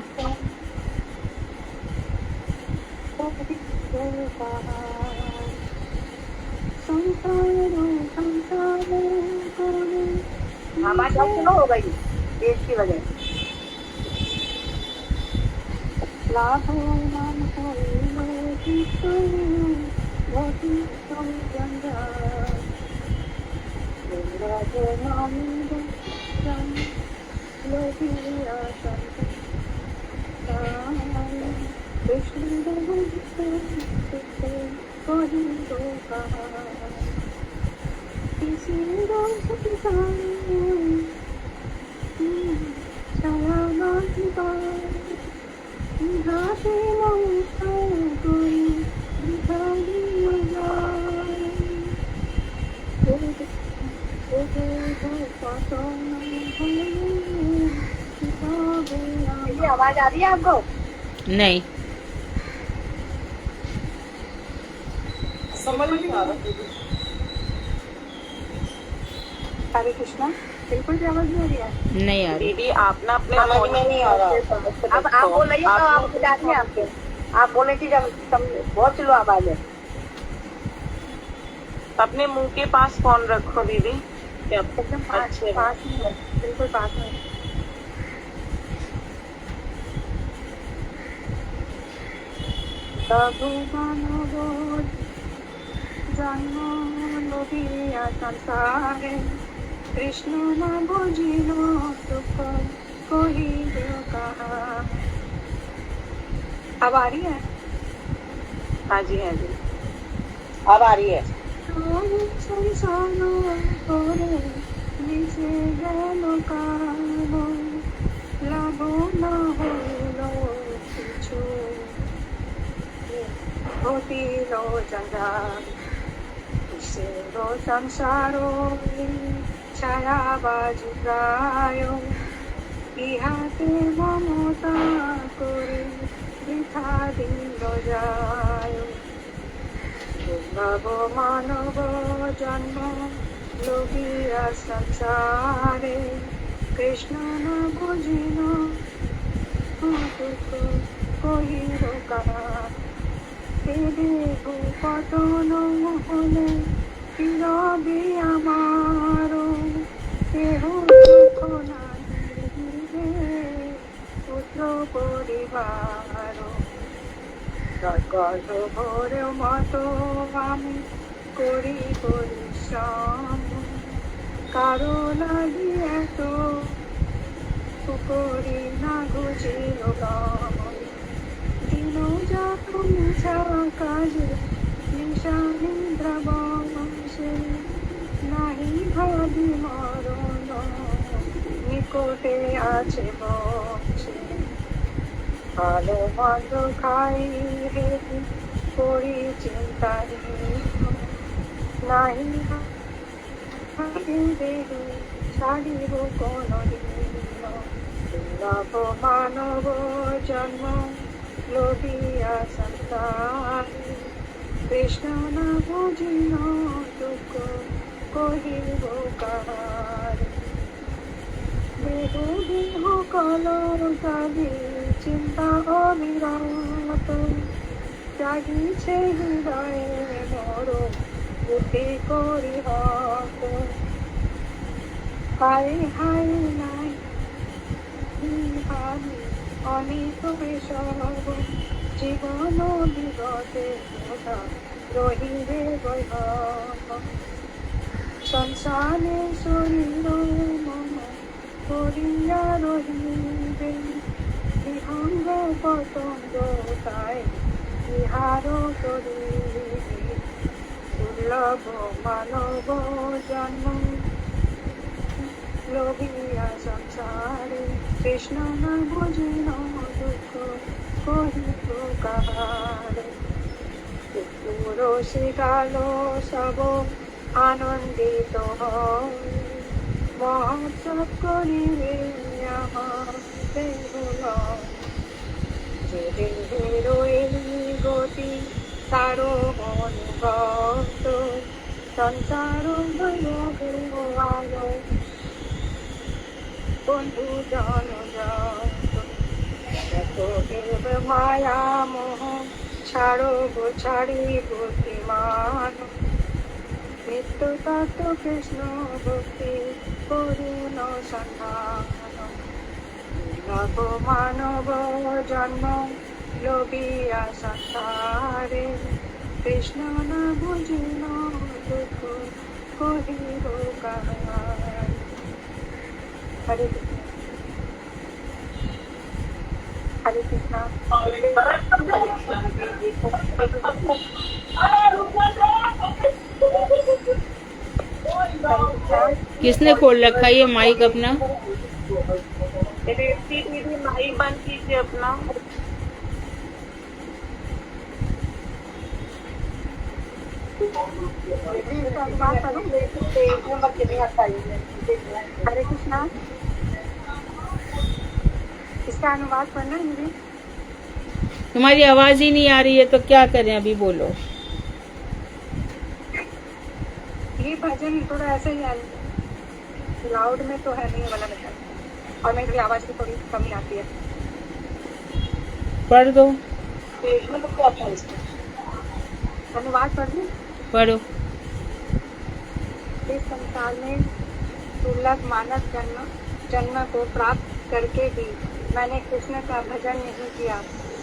हमारी बात सुनो हो गई पेट की वजह आवाज आ रही है आपको? नहीं, समझ नहीं आ रहा। हरे कृष्णा, बिल्कुल भी आवाज नहीं आ रही है। नहीं आ रही। दीदी आप ना अपने फोन में नहीं आ रहा। अब आप बोलिए तो आप जाते हैं आपके, आप बोले कि जब बहुत स्लो आवाज है। अपने मुंह के पास फोन रखो दीदी। एकदम अच्छे पास में है, बिल्कुल पास में। प्रभु मानव जन्म लोभिया संसारे कृष्ण न बुझिल दुख कहिल कहा। अब आ रही है? हाँ जी, हाँ जी, अब आ रही है। संसार करे निजे गल कालो लाभ न हईल किछु घटिल जंजाल किसेरो संसारो ছায়াবাজি প্রায় ইহাতে মমতা করে বৃথা দিল যায়। দুর্লভ মানব জন্ম লোভিয়া সংসারে কৃষ্ণ না বুঝিল দুঃখ কহিল কাহা। দেহ পতন হলে রবি আমার দেহ দুঃখ নাহি পুত্র পরিবার গর্ভর মতো আমি করি পরিশ্রম কারো লাগি এত করি না গুজিল দিন যত মিছা কাজে নিশা নিদ্র বংশে নাহি ভাবি মরণ নিকটে আছে বংশে। ভালো মন্দ খাই হে করি চিন্তাহীন নাহি দেহ ছাড়িব কোনদিন। দুর্লভ মানব জন্ম লোভিয়া সংসারে কৃষ্ণ না বুঝিল দুঃখ কহিব কাহার। দেহ দেহ কলর কালি চিন্তা অবিরত জাগিছে হৃদয়ে মর বুদ্ধি করি হত। হায় হায় নাই ভাবি অনেক সব জীবন বিগতে রহিবে বৈভব। সংসারে শরীর মন করিয়া রহিবে বিহঙ্গ পতঙ্গ তাই বিহার করিবে। দুর্লভ মানব জন্ম লোভিয়া সংসারে কৃষ্ণ না বুঝিল দুঃখ কহিব কাহার। কুকুর রসিকালো সব আনন্দিত হয়, মহোৎসব করিবে আমাদের ভুলয়। যে দেহের এই গতি তারও অনুগত, সংসার আলো বন্ধু জন দেব মায়া মোহ ছাড়ো গো ছাড়ি গতিমান, নিত্য তত্ত্ব কৃষ্ণ ভক্তি করুণ সন্ধান। নব মানব জন্ম লোভিয়া সংসারে, কৃষ্ণ না বুঝিল দুঃখ কহিব কাহার। হরে কৃষ্ণ। हरे कृष्णा। किसने खोल रखा है ये माइक अपना? दीदी माइक बंद कीजिए अपना। हरे कृष्णा। इसका अनुवाद पढ़ना है मुझे। तुम्हारी आवाज ही नहीं आ रही है तो क्या करें, अभी बोलो। ये भजन थोड़ा ऐसे ही है, लाउड में तो है नहीं वाला भजन, और मेरी आवाज की थोड़ी कमी आती है। पढ़ दो। अनुवाद पढ़ दूं? पढ़ो। इस संसार में दुर्लभ मानव जन्म को प्राप्त करके भी मैंने कृष्ण का भजन नहीं किया।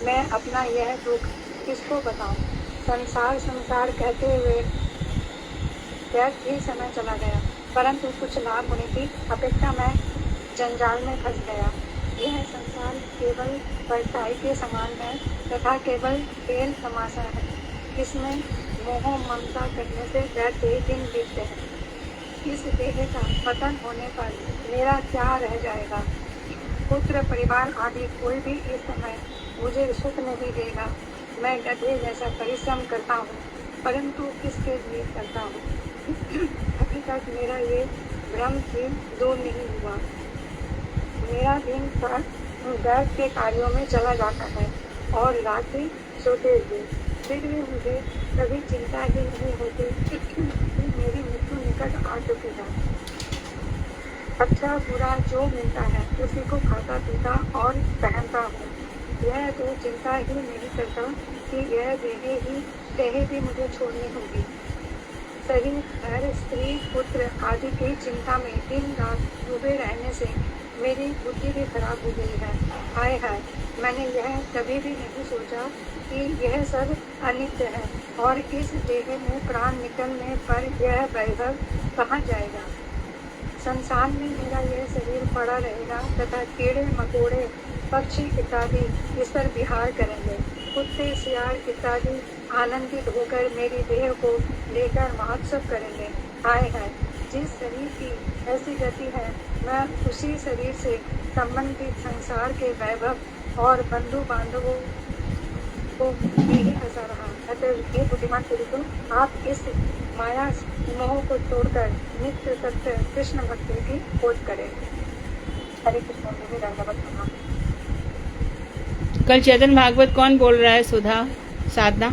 मैं अपना यह दुख किसको बताऊं? संसार कहते हुए व्यर्थ ही समय चला गया, परंतु कुछ लाभ होने की अपेक्षा मैं जंजाल में फंस गया। यह संसार केवल परछाई के समान है तथा केवल खेल तमाशा है। इसमें मोह ममता करने से व्यर्थ ही दिन बीतते हैं। इस देह का पतन होने पर मेरा क्या रह जाएगा? पुत्र परिवार आदि कोई भी इस समय मुझे सुख नहीं देगा। मैं गधे जैसा परिश्रम करता हूँ, परंतु किसके लिए करता हूँ? अभी तक मेरा ये भ्रम भी दूर नहीं हुआ। मेरा दिन भर व्यर्थ के कार्यों में चला जाता है और रात्रि सोते हुए, फिर भी मुझे कभी चिंता ही नहीं होती कि मेरी मृत्यु निकट आ चुकी है। अच्छा बुरा जो मिलता है उसी को खाता पीता और पहनता हूँ। यह तो चिंता ही नहीं करता कि यह देह भी मुझे छोड़नी होगी। शरीर, घर, स्त्री, पुत्र आदि की चिंता में दिन रात डूबे रहने से मेरी बुद्धि भी खराब हो गई है। हाय हाय, मैंने यह कभी भी नहीं सोचा कि यह सब अनित्य है और इस देह में प्राण निकलने पर यह वैभव कहाँ जाएगा? संसार में मेरा यह शरीर पड़ा रहेगा तथा कीड़े मकोड़े पक्षी इत्यादि इस पर विहार करेंगे। कुत्ते सियार इत्यादि आनंदित होकर मेरी देह को लेकर महोत्सव करेंगे। हाय हाय, जिस शरीर की ऐसी गति है, मैं उसी शरीर से संबंधित संसार के वैभव और बंधु बांधवों को यही हंसा रहा। अतः हे बुद्धिमान पुरुषों, आप इस माया मोह को तोड़कर नित्य सत्य कृष्ण भक्ति की खोज करें। हरे कृष्ण। मुझे धन्यवाद। कल चेतन भागवत कौन बोल रहा है? सुधा, साधना,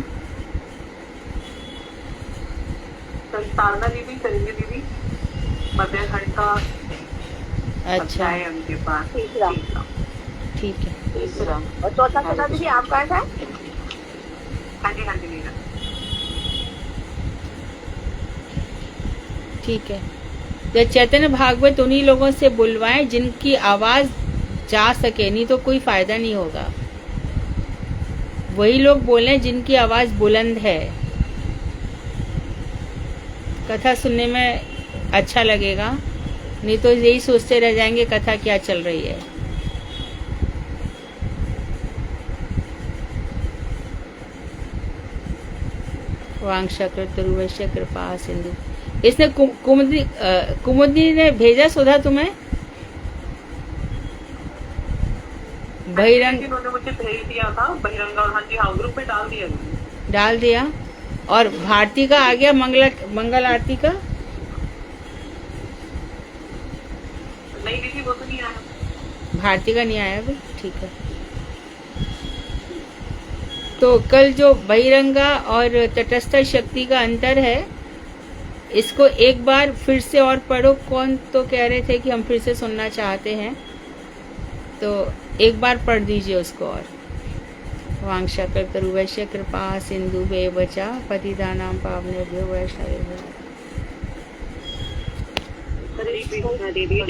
साधना दीदी करेंगे दीदी। मध्याखंड का अच्छा है उनके पास। तीसरा ठीक है। तीसरा और चौथा सदा दीदी आपका है? हाँ जी दीदी। ठीक है। तो चैतन्य भागवत उन्हीं लोगों से बुलवाएं जिनकी आवाज जा सके, नहीं तो कोई फायदा नहीं होगा। वही लोग बोलें जिनकी आवाज बुलंद है, कथा सुनने में अच्छा लगेगा। नहीं तो यही सोचते रह जाएंगे कथा क्या चल रही है। वांगशकृतरुवश्य कृपा सिंधु। इसने कुमुदनी ने भेजा सुधा तुम्हें? बहिरंग उन्होंने मुझे भेज दिया था बहिरंगा। हाँ जी हाँ, ग्रुप में डाल दिया। डाल दिया। और भारती का आ गया मंगल आरती का? नहीं दीदी वो तो नहीं आया। भारती का नहीं आया अभी, ठीक है। तो कल जो बहिरंगा और तटस्थ शक्ति का अंतर है, इसको एक बार फिर से और पढ़ो। कौन तो कह रहे थे कि हम फिर से सुनना चाहते हैं, तो एक बार पढ़ दीजिए उसको। और वांशा कल्पतरुवैश्य कृपा सिंधु बेवचा पतितानां पावनेभ्यो वैष्णवेभ्यो। हरे कृष्णा दीदी।